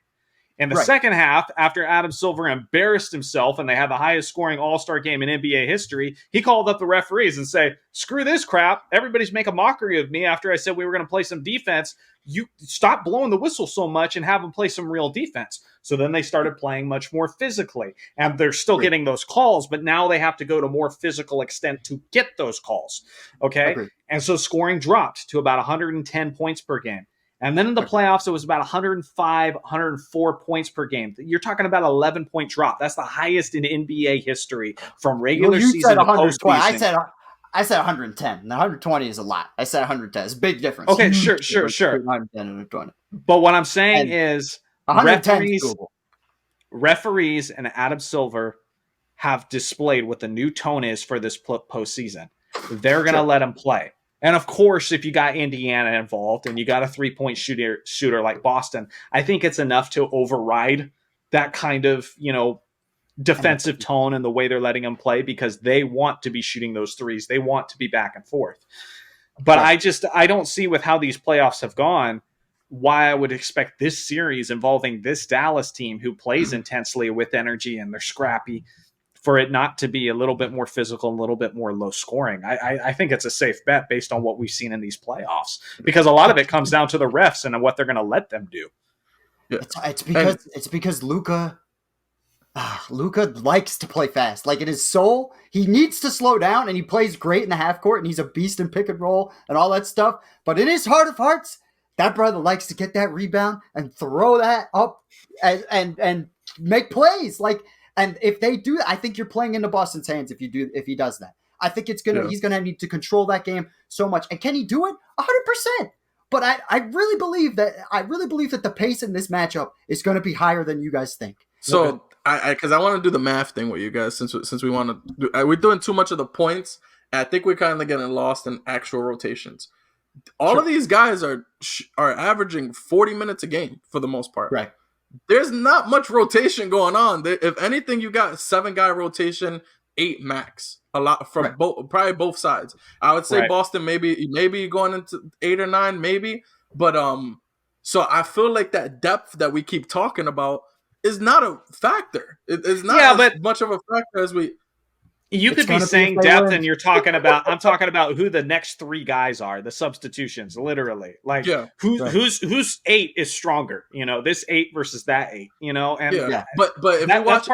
In the second half, after Adam Silver embarrassed himself and they had the highest scoring All-Star game in NBA history, he called up the referees and said, screw this crap. Everybody's making a mockery of me after I said we were going to play some defense. You stop blowing the whistle so much and have them play some real defense. So then they started playing much more physically. And they're still getting those calls, but now they have to go to more physical extent to get those calls. Okay? And so scoring dropped to about 110 points per game. And then in the playoffs, it was about 105, 104 points per game. You're talking about 11-point drop. That's the highest in NBA history from regular season to postseason. I said 110. 120 is a lot. I said 110. It's a big difference. Okay, sure. 110 and 120. But what I'm saying is 110 referees and Adam Silver have displayed what the new tone is for this postseason. They're going to let him play. And of course, if you got Indiana involved and you got a 3-point shooter like Boston, I think it's enough to override that kind of, defensive tone and the way they're letting them play because they want to be shooting those threes. They want to be back and forth. But I don't see with how these playoffs have gone why I would expect this series involving this Dallas team who plays intensely with energy and they're scrappy for it not to be a little bit more physical and a little bit more low scoring. I think it's a safe bet based on what we've seen in these playoffs because a lot of it comes down to the refs and what they're going to let them do. Yeah. It's because Luka likes to play fast. Like in his soul, he needs to slow down and he plays great in the half court and he's a beast in pick and roll and all that stuff. But in his heart of hearts, that brother likes to get that rebound and throw that up and make plays. And if they do that, I think you're playing into Boston's hands if he does that. I think he's gonna need to control that game so much. And can he do it? 100%. But I really believe that the pace in this matchup is going to be higher than you guys think. So because I want to do the math thing with you guys since we want to do, we're doing too much of the points. And I think we're kind of getting lost in actual rotations. All of these guys are averaging 40 minutes a game for the most part. Right. There's not much rotation going on. If anything, you got 7-guy rotation, 8 max. A lot from probably both sides. I would say Boston maybe going into 8 or 9, maybe. But so I feel like that depth that we keep talking about is not a factor. It's not as much of a factor as we. You could be saying depth, and I'm talking about who the next 3 guys are, the substitutions, literally. Like who's 8 is stronger, this 8 versus that 8, and but if you watch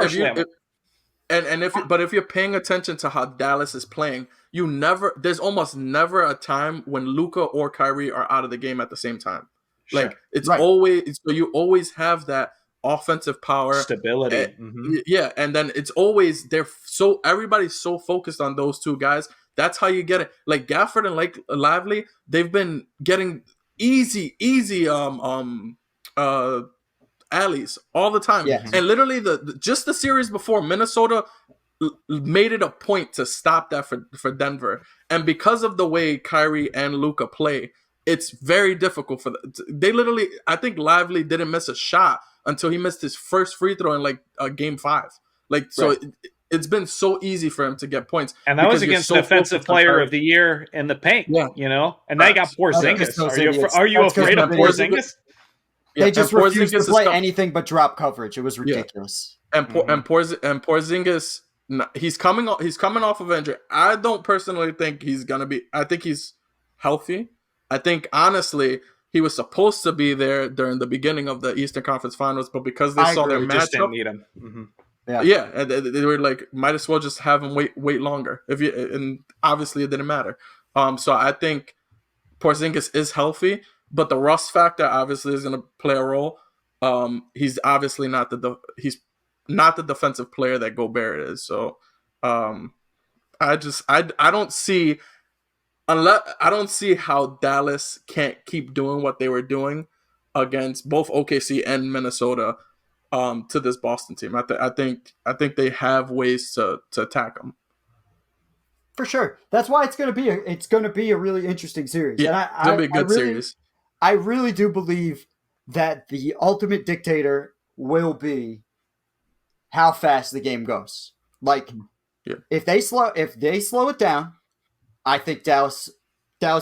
if you're paying attention to how Dallas is playing, there's almost never a time when Luka or Kyrie are out of the game at the same time. Sure. Like it's always, so you always have that offensive power, stability. Yeah, and then it's always everybody's so focused on those 2 guys. That's how you get it. Like Gafford and Lively, they've been getting easy alleys all the time. Yeah. And literally just the series before, Minnesota made it a point to stop that for Denver. And because of the way Kyrie and Luka play, it's very difficult for them. They literally, I think Lively didn't miss a shot until he missed his first free throw in game 5. It's been so easy for him to get points. And that was against Defensive Player of the Year in the paint, and they got Porzingis. Are you afraid of Porzingis? They just refused to play anything but drop coverage. It was ridiculous. And Porzingis, he's coming off of injury. I don't personally think he's gonna be. I think he's healthy. I think honestly he was supposed to be there during the beginning of the Eastern Conference Finals, but because they saw their matchup, didn't need him. Mm-hmm. Yeah, and they were like, might as well just have him wait longer. And obviously it didn't matter. So I think Porzingis is healthy, but the rust factor obviously is going to play a role. He's obviously not the defensive player that Gobert is. So I don't see how Dallas can't keep doing what they were doing against both OKC and Minnesota to this Boston team. I think they have ways to attack them. For sure. That's why it's going to be a really interesting series. Yeah, And it's going to be a good series. I really do believe that the ultimate dictator will be how fast the game goes. Like, if they slow it down, I think Dallas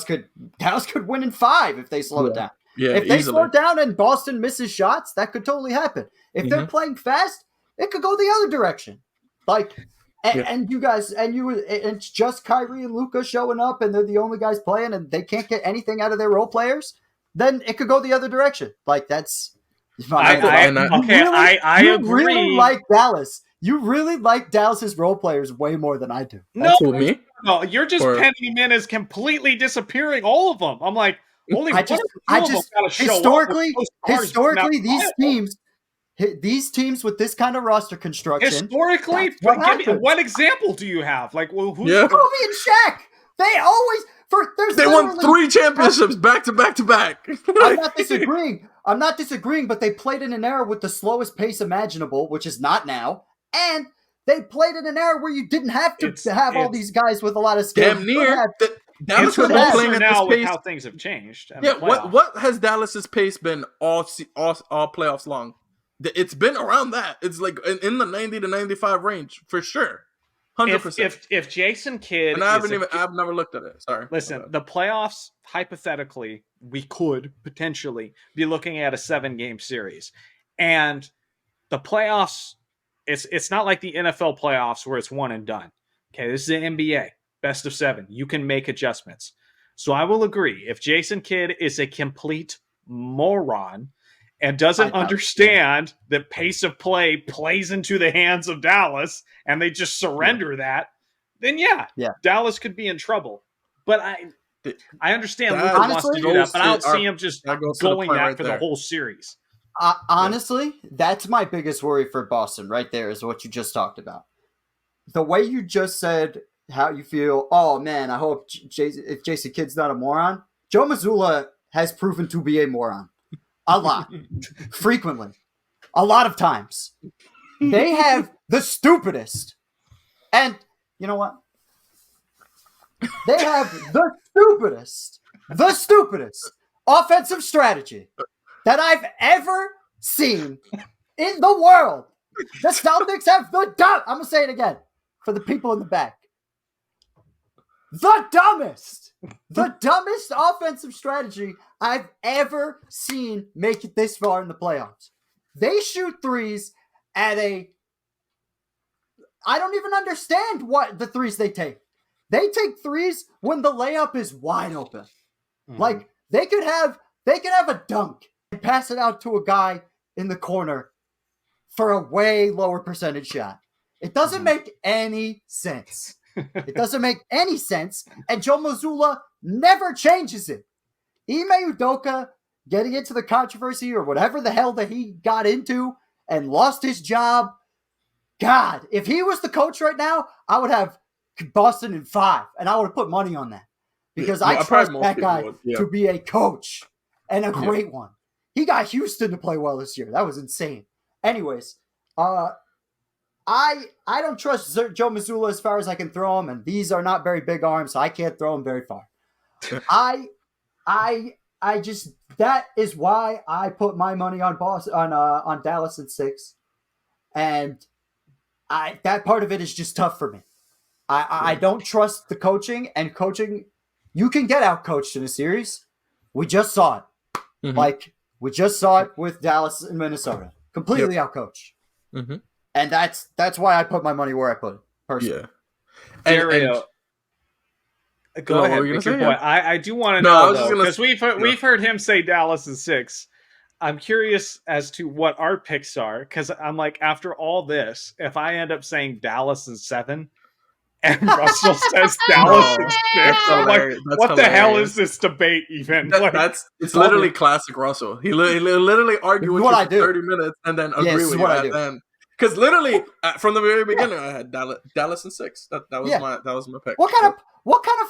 could win in 5 if they slow it down. Yeah, if they easily. slow it down and Boston misses shots, that could totally happen. If they're playing fast, it could go the other direction. Like, and you guys, and it's just Kyrie and Luka showing up, and they're the only guys playing, and they can't get anything out of their role players. Then it could go the other direction. Like, that's. I agree. Really like Dallas. You really like Dallas's role players way more than I do. No, me. No, you're just penning him in as completely disappearing all of them. I'm like, only historically, these teams with this kind of roster construction. Historically, what example do you have? Like, who's Kobe and Shaq? They always they won 3 championships back to back to back. I'm not disagreeing, but they played in an era with the slowest pace imaginable, which is not now, and they played in an era where you didn't have to have all these guys with a lot of skill. Damn near. Dallas has been playing at this pace. With how things have changed. Yeah, what has Dallas's pace been all playoffs long? It's been around that. It's like in the 90 to 95 range for sure. 100%. If Jason Kidd, and I've never looked at it. Sorry. Listen, the playoffs, hypothetically, we could potentially be looking at a 7-game series, and the playoffs, it's not like the NFL playoffs where it's one and done. Okay, this is the NBA, best of 7. You can make adjustments. So I will agree. If Jason Kidd is a complete moron and doesn't understand that pace of play plays into the hands of Dallas and they just surrender that, then Dallas could be in trouble. But I understand Luka wants to do that, but I don't see him just going that for the whole series. Honestly, that's my biggest worry for Boston right there is what you just talked about. The way you just said how you feel, oh man, I hope if Jason Kidd's not a moron. Joe Mazzulla has proven to be a moron. A lot. Frequently. A lot of times. They have the stupidest. And you know what? They have the stupidest offensive strategy that I've ever seen in the world. The Celtics have I'm going to say it again for the people in the back. The dumbest offensive strategy I've ever seen make it this far in the playoffs. They shoot threes at I don't even understand what the threes they take. They take threes when the layup is wide open. Mm-hmm. Like they could have a dunk and pass it out to a guy in the corner for a way lower percentage shot. It doesn't make any sense. It doesn't make any sense, and Joe Mazzulla never changes it. Ime Udoka getting into the controversy or whatever the hell that he got into and lost his job. God, if he was the coach right now, I would have Boston in 5, and I would have put money on that because I trust that guy to be a coach and a great one. He got Houston to play well this year. That was insane. Anyways, I don't trust Joe Mazzulla as far as I can throw him, and these are not very big arms, so I can't throw him very far. I just that is why I put my money on on Dallas at 6, and that part of it is just tough for me. I don't trust the coaching, and coaching you can get out coached in a series. We just saw it. Mm-hmm. Like we just saw it with Dallas and Minnesota, completely out coached. Mm-hmm. And that's why I put my money where I put it, personally. Yeah. Go ahead. Make your point. I do want to know, though, because we've heard him say Dallas is 6. I'm curious as to what our picks are, because I'm like, after all this, if I end up saying Dallas is 7, and Russell says Dallas is 6, I'm like, what the hell is this debate even? It's literally classic Russell. He literally argue with you for 30 minutes and then agree with you at the end. Because literally from the very beginning, I had Dallas in 6. That was my pick. What kind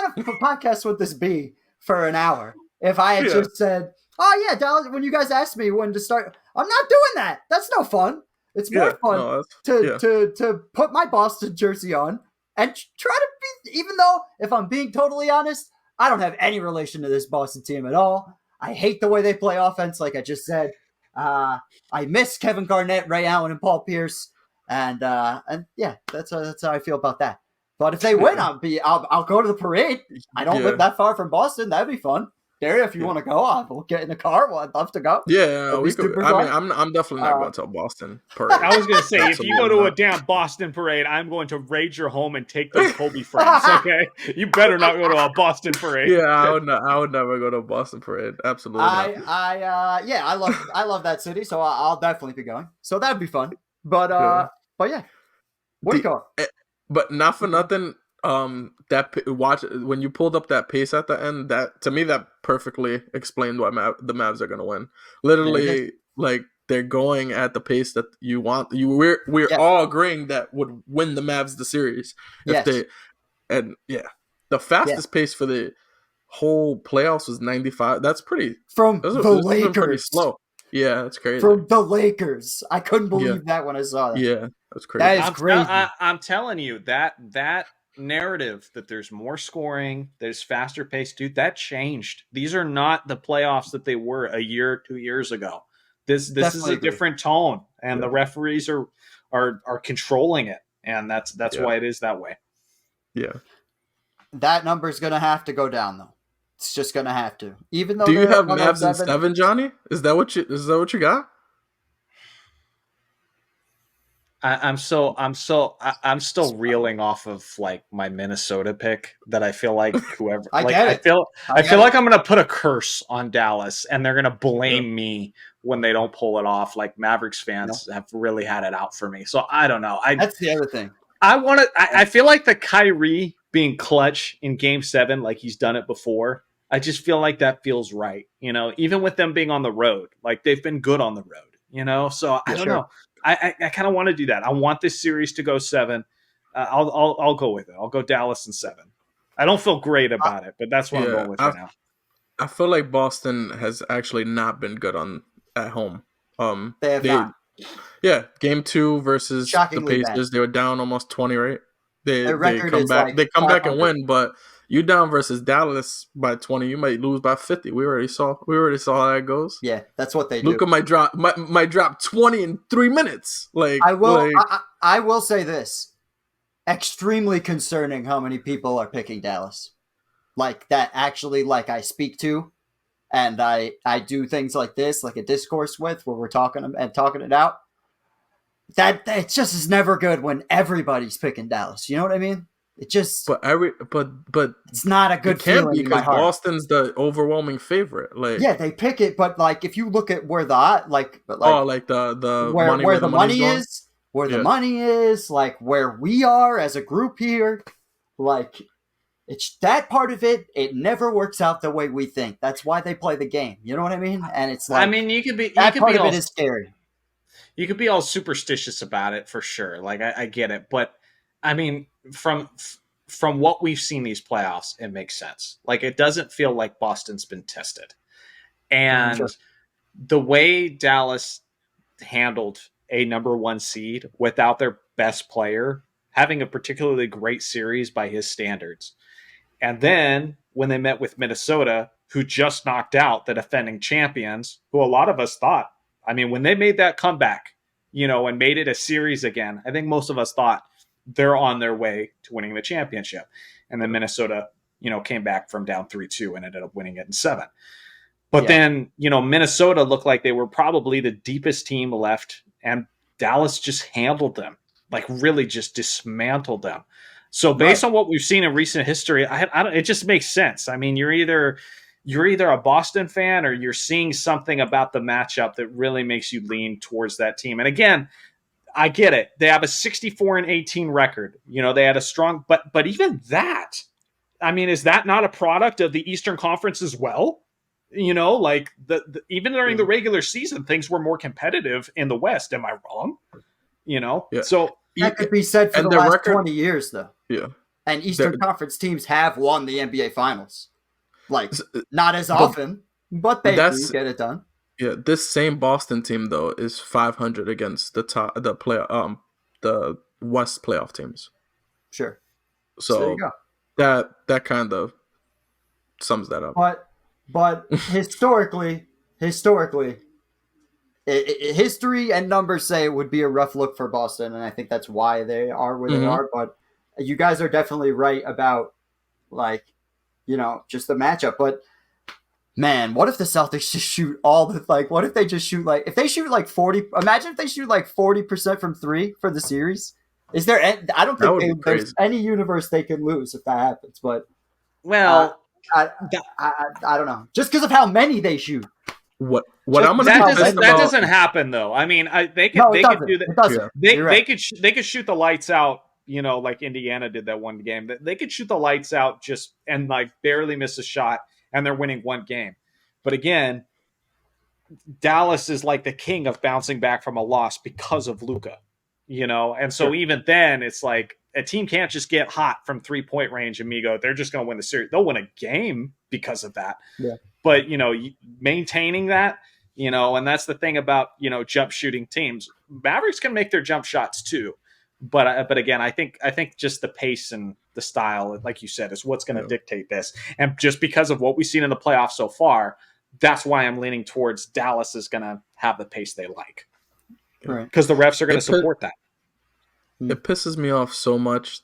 of podcast would this be for an hour if I had just said, "Oh yeah, Dallas"? When you guys asked me when to start, I'm not doing that. That's no fun. It's more fun to put my Boston jersey on and try to be. Even though, if I'm being totally honest, I don't have any relation to this Boston team at all. I hate the way they play offense, like I just said. I miss Kevin Garnett, Ray Allen, and Paul Pierce, and yeah, that's how I feel about that. But if they win, I'll go to the parade. I don't live that far from Boston. That'd be fun. Gary, if you want to go, I'll get in the car. Well, I'd love to go. Yeah, we could. I mean, I'm definitely not going to a Boston parade. I was going to say, if you go to a damn Boston parade, I'm going to raid your home and take those Kobe frames. Okay, you better not go to a Boston parade. Yeah, I would never go to a Boston parade. Absolutely. I love that city, so I'll definitely be going. So that'd be fun. But yeah, what do you call it? But not for nothing. Watch when you pulled up that pace at the end. That to me, that perfectly explained why the Mavs are going to win. Literally, like they're going at the pace that you want. We're all agreeing that would win the Mavs the series if the fastest pace for the whole playoffs was 95. That's pretty from the Lakers. Pretty slow. Yeah, that's crazy. From the Lakers, I couldn't believe that when I saw that. Yeah, that's crazy. That is crazy. I'm telling you that narrative that there's more scoring, there's faster pace, dude, that changed. These are not the playoffs that they were a year, 2 years ago. This is a different tone, and the referees are controlling it, and that's why it is that way. Yeah, that number's gonna have to go down though. It's just gonna have to. Even though do you have Mavs in 7, Johnny? Is that what you got? I'm still reeling off of like my Minnesota pick that I feel like whoever I feel like I'm gonna put a curse on Dallas and they're gonna blame me when they don't pull it off. Like Mavericks fans have really had it out for me. So I don't know. That's the other thing. I feel like the Kyrie being clutch in Game 7, like he's done it before. I just feel like that feels right. You know, even with them being on the road, like they've been good on the road. You know, so I don't know. I kind of want to do that. I want this series to go 7. I'll go with it. I'll go Dallas in 7. I don't feel great about it, but that's what I'm going with right now. I feel like Boston has actually not been good at home. They have not. Yeah, Game 2 versus Shockingly the Pacers, they were down almost 20, right? They come back. Like they come back and win, but you down versus Dallas by 20, you might lose by 50. We already saw how that goes. Yeah, that's what they do. Luka might drop 20 in 3 minutes. I will say this. Extremely concerning how many people are picking Dallas. Like that actually I speak to and I do things like this, like a discourse with where we're talking it out. That it just is never good when everybody's picking Dallas. You know what I mean? It just but it's not a good feeling because Boston's the overwhelming favorite. Like they pick it, but like if you look at where the money is, like where we are as a group here, like it's that part of it. It never works out the way we think. That's why they play the game. You know what I mean? And it's like you could be it is scary. You could be all superstitious about it for sure. Like I get it, but I mean, from what we've seen these playoffs, it makes sense. Like it doesn't feel like Boston's been tested, and the way Dallas handled a number 1 seed without their best player having a particularly great series by his standards, and then when they met with Minnesota, who just knocked out the defending champions, who a lot of us thought, I mean, when they made that comeback, and made it a series again, I think most of us thought they're on their way to winning the championship. And then Minnesota, came back from down 3-2 and ended up winning it in 7. But then, Minnesota looked like they were probably the deepest team left, and Dallas just handled them, like really just dismantled them. So based on what we've seen in recent history, it just makes sense. I mean, you're either a Boston fan or you're seeing something about the matchup that really makes you lean towards that team. And again, I get it. They have a 64-18 record. They had a strong, but even that, I mean, is that not a product of the Eastern Conference as well? Like even during the regular season, things were more competitive in the West. Am I wrong? Yeah. So that could be said for and the their last record, 20 years, though. yeah. And Eastern Their- Conference teams have won the NBA Finals. Like, not as but often, but they do that's get it done. yeah. This same Boston team though is 500 against the West playoff teams. Sure. So there you So go. that kind of sums that up. But historically, history and numbers say it would be a rough look for Boston, and I think that's why they are where they are. But you guys are definitely right about just the matchup. But man, what if the Celtics just shoot what if they just shoot if they shoot 40? Imagine if they shoot 40% from three for the series. Is there? I don't think there's any universe they can lose if that happens. But I don't know. Just because of how many they shoot. What I'm gonna that doesn't happen though. I mean, they could do that. It doesn't. They could shoot the lights out. Like Indiana did that one game. They could shoot the lights out and barely miss a shot, and they're winning one game. But again, Dallas is like the king of bouncing back from a loss because of Luka. And so even then, it's like a team can't just get hot from 3-point range and they're just going to win the series. They'll win a game because of that. Yeah. But maintaining that, and that's the thing about jump shooting teams. Mavericks can make their jump shots too. But again, I think just the pace and the style, like you said, is what's going to dictate this. And just because of what we've seen in the playoffs so far, that's why I'm leaning towards Dallas is going to have the pace they like. Right. Because the refs are going to support that. It pisses me off so much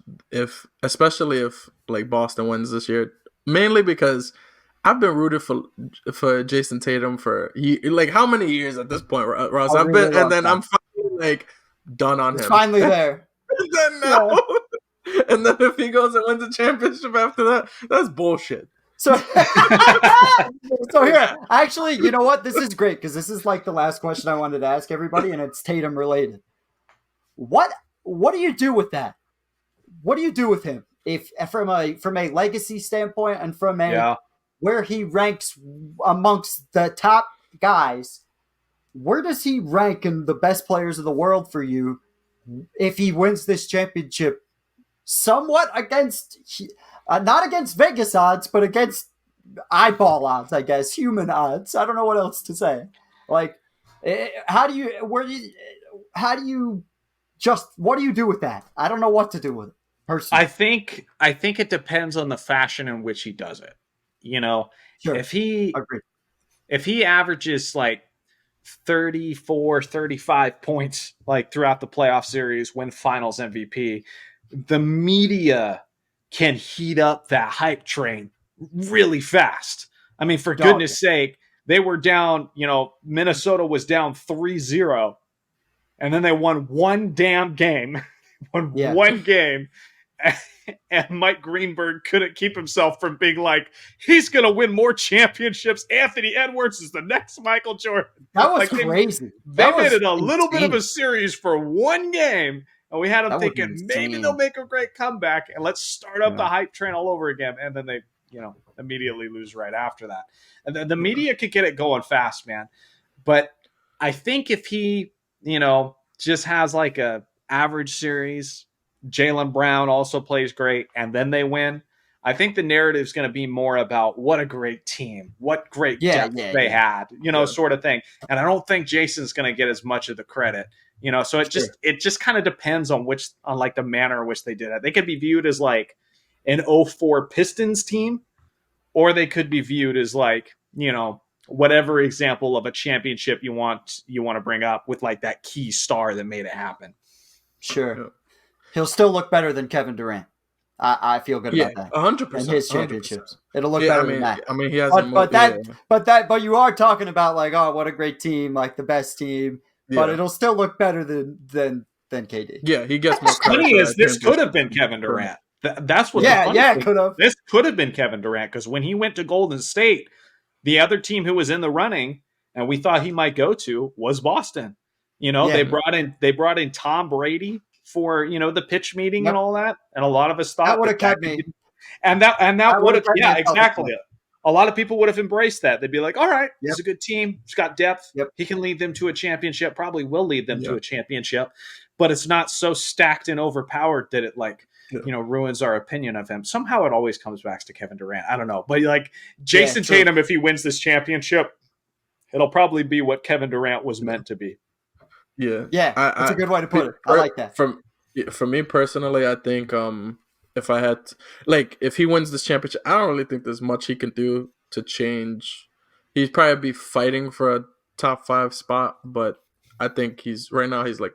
especially if Boston wins this year, mainly because I've been rooted for Jason Tatum for how many years at this point, Ross? I've been, and then I'm finally done on him. Finally there. And then now, and then if he goes and wins a championship after that, that's bullshit. So here, actually, you know what? This is great because this is the last question I wanted to ask everybody, and it's Tatum related. What do you do with that? What do you do with him? If from a legacy standpoint and from where he ranks amongst the top guys, where does he rank in the best players of the world for you if he wins this championship? Somewhat against, not against Vegas odds, but against eyeball odds, I guess, human odds. I don't know what else to say. What do you do with that? I don't know what to do with it, personally. I think it depends on the fashion in which he does it. Sure. If he averages 34, 35 points throughout the playoff series, win finals MVP, the media can heat up that hype train really fast. I mean, for goodness sake, they were down, Minnesota was down 3-0, and then they won one damn game. One game. And Mike Greenberg couldn't keep himself from being he's going to win more championships. Anthony Edwards is the next Michael Jordan. That was crazy. They made it a little bit of a series for one game, and we had them thinking maybe they'll make a great comeback, and let's start up the hype train all over again. And then they, immediately lose right after that. And the media could get it going fast, man. But I think if he, just has a average series, Jaylen Brown also plays great, and then they win, I think the narrative is going to be more about what a great team, what great depth they had, sort of thing. And I don't think Jason's going to get as much of the credit, so it just kind of depends on the manner in which they did it. They could be viewed as an 04 Pistons team, or they could be viewed as whatever example of a championship you want to bring up with that key star that made it happen. Sure. Yeah. He'll still look better than Kevin Durant. I feel good about that. 100%. And his championships. 100%. It'll look better than that. I mean, he has but you are talking about what a great team, the best team. Yeah. But it'll still look better than KD. Yeah, he gets more credit. Funny is this could have been Kevin Durant. That's what. It could have. This could have been Kevin Durant because when he went to Golden State, the other team who was in the running and we thought he might go to was Boston. They brought in Tom Brady for the pitch meeting and all that, and a lot of us thought that would have kept me, and that would have exactly. a lot of people would have embraced that. They'd be like, all right, Yep. he's a good team. He's got depth. Yep. He can lead them to a championship, probably will lead them to a championship, but it's not so stacked and overpowered that it ruins our opinion of him. Somehow it always comes back to Kevin Durant. I don't know. But like Jason Tatum, if he wins this championship, it'll probably be what Kevin Durant was meant to be. Yeah. Yeah. That's a good way to put it. I like that. For me personally, I think if I had if he wins this championship, I don't really think there's much he can do to change. He'd probably be fighting for a top 5 spot, but I think he's like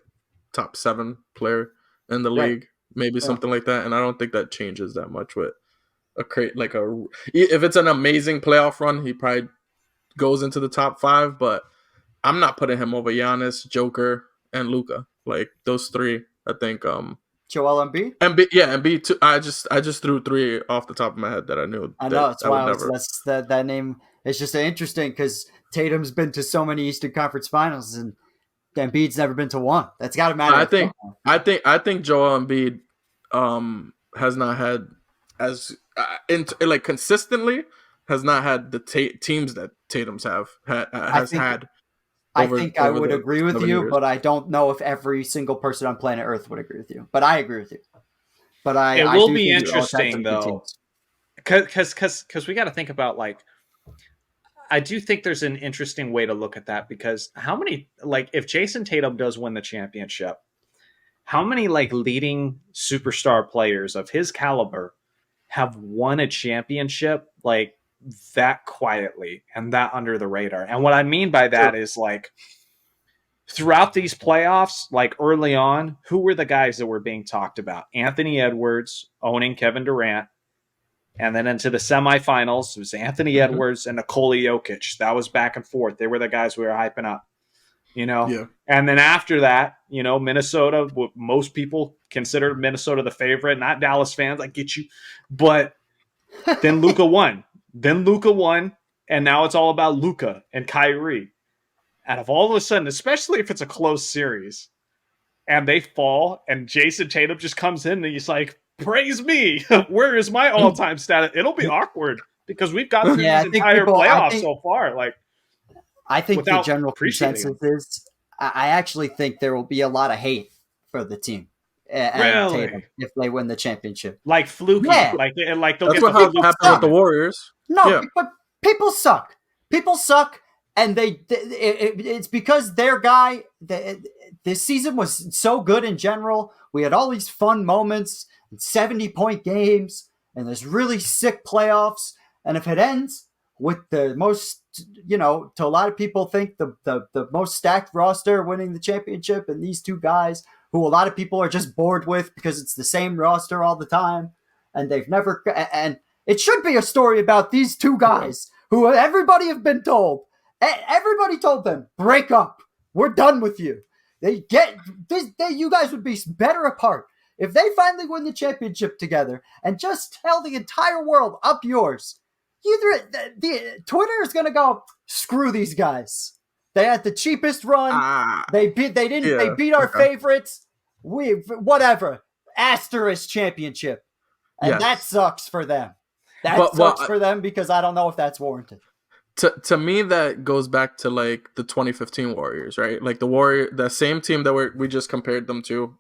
top 7 player in the league, maybe something like that. And I don't think that changes that much with if it's an amazing playoff run, he probably goes into the top 5, but I'm not putting him over Giannis, Joker, and Luka. Like those 3, I think. Joel Embiid? Embiid too. I just threw 3 off the top of my head that I knew. I know, it's wild. That name is just interesting because Tatum's been to so many Eastern Conference Finals and Embiid's never been to one. That's got to matter. I think Joel Embiid has not had consistently has not had the teams that Tatum's had. I think I would agree with you, but I don't know if every single person on planet Earth would agree with you. But I agree with you. But it will be interesting though, because we got to think about I do think there's an interesting way to look at that because how many if Jason Tatum does win the championship, how many leading superstar players of his caliber have won a championship that quietly and that under the radar? And what I mean by that is throughout these playoffs, early on, who were the guys that were being talked about? Anthony Edwards owning Kevin Durant. And then into the semifinals, it was Anthony Edwards and Nikola Jokic. That was back and forth. They were the guys we were hyping up, Yeah. And then after that, Minnesota, most people consider Minnesota the favorite, not Dallas fans. I get you. But then Luka won. And now it's all about Luka and Kyrie. And if all of a sudden, especially if it's a close series, and they fall, and Jason Tatum just comes in and he's like, praise me. Where is my all-time status? It'll be awkward because we've got through these entire playoffs so far. I think the general consensus is I actually think there will be a lot of hate for the team and Tatum if they win the championship. Fluky. Yeah. They'll That's what happened with the Warriors. No, but people suck. People suck, and it's because their guy. This season was so good in general. We had all these fun moments, 70-point games, and there's really sick playoffs. And if it ends with the most, to a lot of people think the most stacked roster winning the championship, and these 2 guys who a lot of people are just bored with because it's the same roster all the time, and they've never. And it should be a story about these 2 guys who everybody have been told. Everybody told them, break up. We're done with you. You guys would be better apart if they finally win the championship together and just tell the entire world up yours. Twitter is going to go, screw these guys. They had the cheapest run. They beat our favorites. Whatever. Asterisk championship. And that sucks for them. That sucks for them because I don't know if that's warranted. To me, that goes back to the 2015 Warriors, right? The same team that we just compared them to,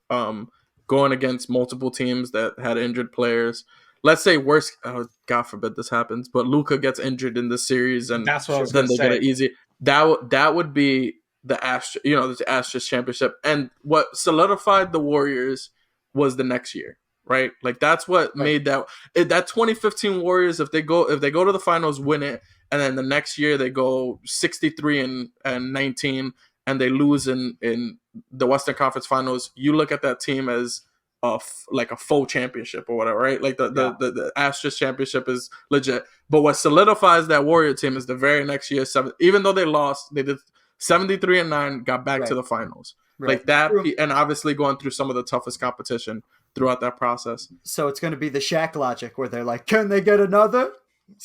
going against multiple teams that had injured players. Let's say God forbid this happens, but Luka gets injured in this series, and that's what I was then they say. get it easy. That would be the Astros championship, and what solidified the Warriors was the next year. Right, that's what made that 2015 Warriors. If they go to the finals, win it, and then the next year they go 63 and 19, and they lose in the Western Conference Finals. You look at that team as a faux championship or whatever, right? The Astros championship is legit. But what solidifies that Warrior team is the very next year, even though they lost, they did 73 and 9, got back to the finals. Right. And obviously going through some of the toughest competition throughout that process. So it's going to be the Shaq logic where they're like, can they get another?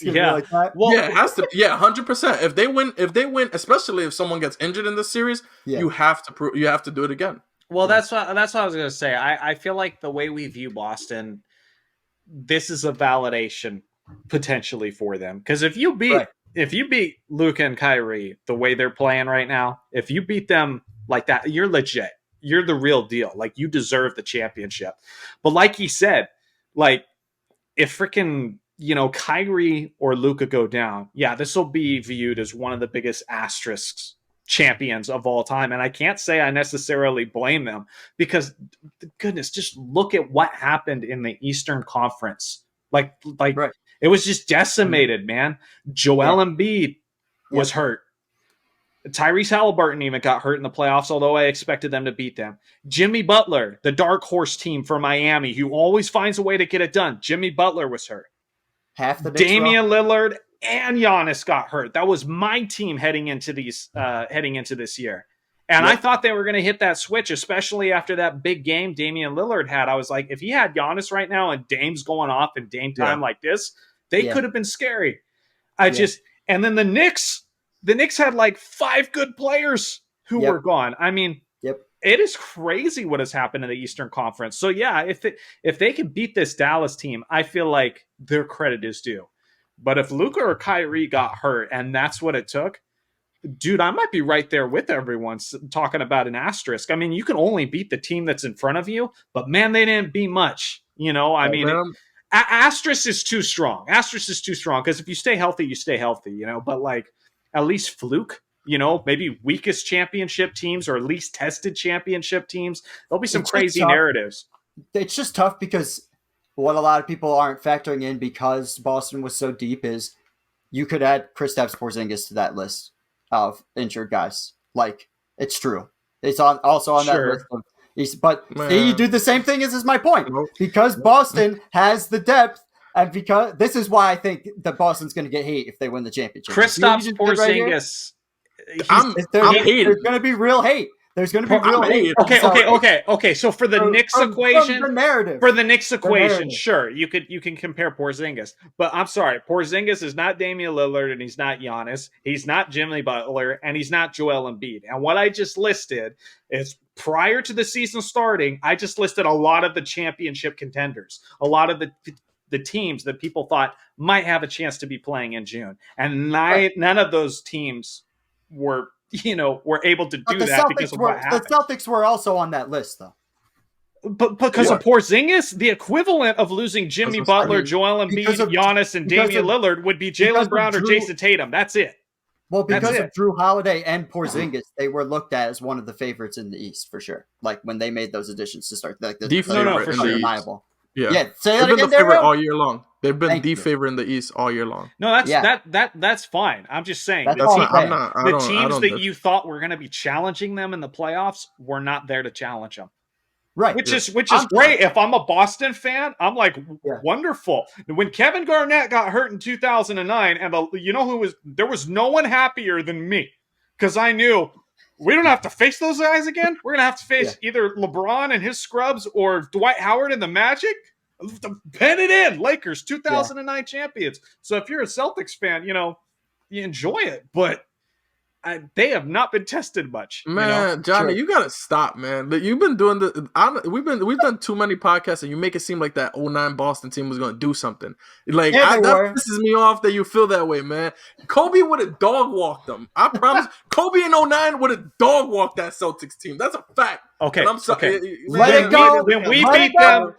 Like that. Well, it has to. Yeah, 100%. If they win, especially if someone gets injured in this series, you have to do it again. Well, that's what I was going to say. I feel like the way we view Boston, this is a validation potentially for them. Because if you beat Luka and Kyrie the way they're playing right now, if you beat them like that, you're legit. You're the real deal. Like, you deserve the championship. But like he said, like, if freaking, Kyrie or Luka go down, yeah, this will be viewed as one of the biggest asterisks champions of all time. And I can't say I necessarily blame them, because goodness, just look at what happened in the Eastern Conference. Like Right. it was just decimated, man. Joel Embiid was hurt. Tyrese Halliburton even got hurt in the playoffs, although I expected them to beat them. Jimmy Butler, the dark horse team for Miami, who always finds a way to get it done. Jimmy Butler was hurt. Half the Damian Lillard and Giannis got hurt. That was my team heading into this year. And I thought they were going to hit that switch, especially after that big game Damian Lillard had. I was like, if he had Giannis right now and Dame's going off in Dame time like this, they could have been scary. And then the Knicks had like 5 good players who were gone. I mean, it is crazy what has happened in the Eastern Conference. So yeah, if they can beat this Dallas team, I feel like their credit is due. But if Luka or Kyrie got hurt and that's what it took, dude, I might be right there with everyone talking about an asterisk. I mean, you can only beat the team that's in front of you, but man, they didn't beat much. I mean, asterisk is too strong. Asterisk is too strong, because if you stay healthy, you stay healthy, but like, at least fluke, maybe weakest championship teams or least tested championship teams. There'll be some crazy narratives. It's just tough, because what a lot of people aren't factoring in, because Boston was so deep, is you could add Kristaps Porzingis to that list of injured guys. Like, it's true. It's also on that list. But you do the same thing, is my point. Because Boston has the depth, and because this is why I think that Boston's going to get hate if they win the championship. Kristaps Porzingis. There's going to be real hate. There's going to be real hate. Okay. So for the Knicks equation, the narrative. For the Knicks equation, sure, you can compare Porzingis, but I'm sorry, Porzingis is not Damian Lillard, and he's not Giannis, he's not Jimmy Butler, and he's not Joel Embiid. And what I just listed is, prior to the season starting, I just listed a lot of the championship contenders, a lot of the teams that people thought might have a chance to be playing in June, and none of those teams were able to do that because of what happened. The Celtics were also on that list, though. But because of Porzingis, the equivalent of losing Jimmy Butler, Joel Embiid, Giannis, and Damian Lillard would be Jaylen Brown or Jason Tatum. That's it. Well, because of Drew Holiday and Porzingis, they were looked at as one of the favorites in the East, for sure. Like, when they made those additions to start, like, undeniable. Yeah, say they've that been again, the favorite all year long. They've been the favorite in the East all year long. No, that's fine. I'm just saying the teams that you thought were going to be challenging them in the playoffs were not there to challenge them. Right, which is great. If I'm a Boston fan, I'm like, wonderful. When Kevin Garnett got hurt in 2009, and there was no one happier than me, because I knew we don't have to face those guys again. We're gonna have to face either LeBron and his scrubs or Dwight Howard and the Magic. Pen it in, Lakers 2009 champions. So if you're a Celtics fan, you enjoy it, but they have not been tested much. Man, Johnny, you gotta stop, man. You've been doing we've done too many podcasts, and you make it seem like that 09 Boston team was gonna do something. Like, that pisses me off that you feel that way, man. Kobe would have dog walked them. I promise. Kobe in 09 would have dog walked that Celtics team. That's a fact. Okay, and I'm sorry. Let it go. When we beat them.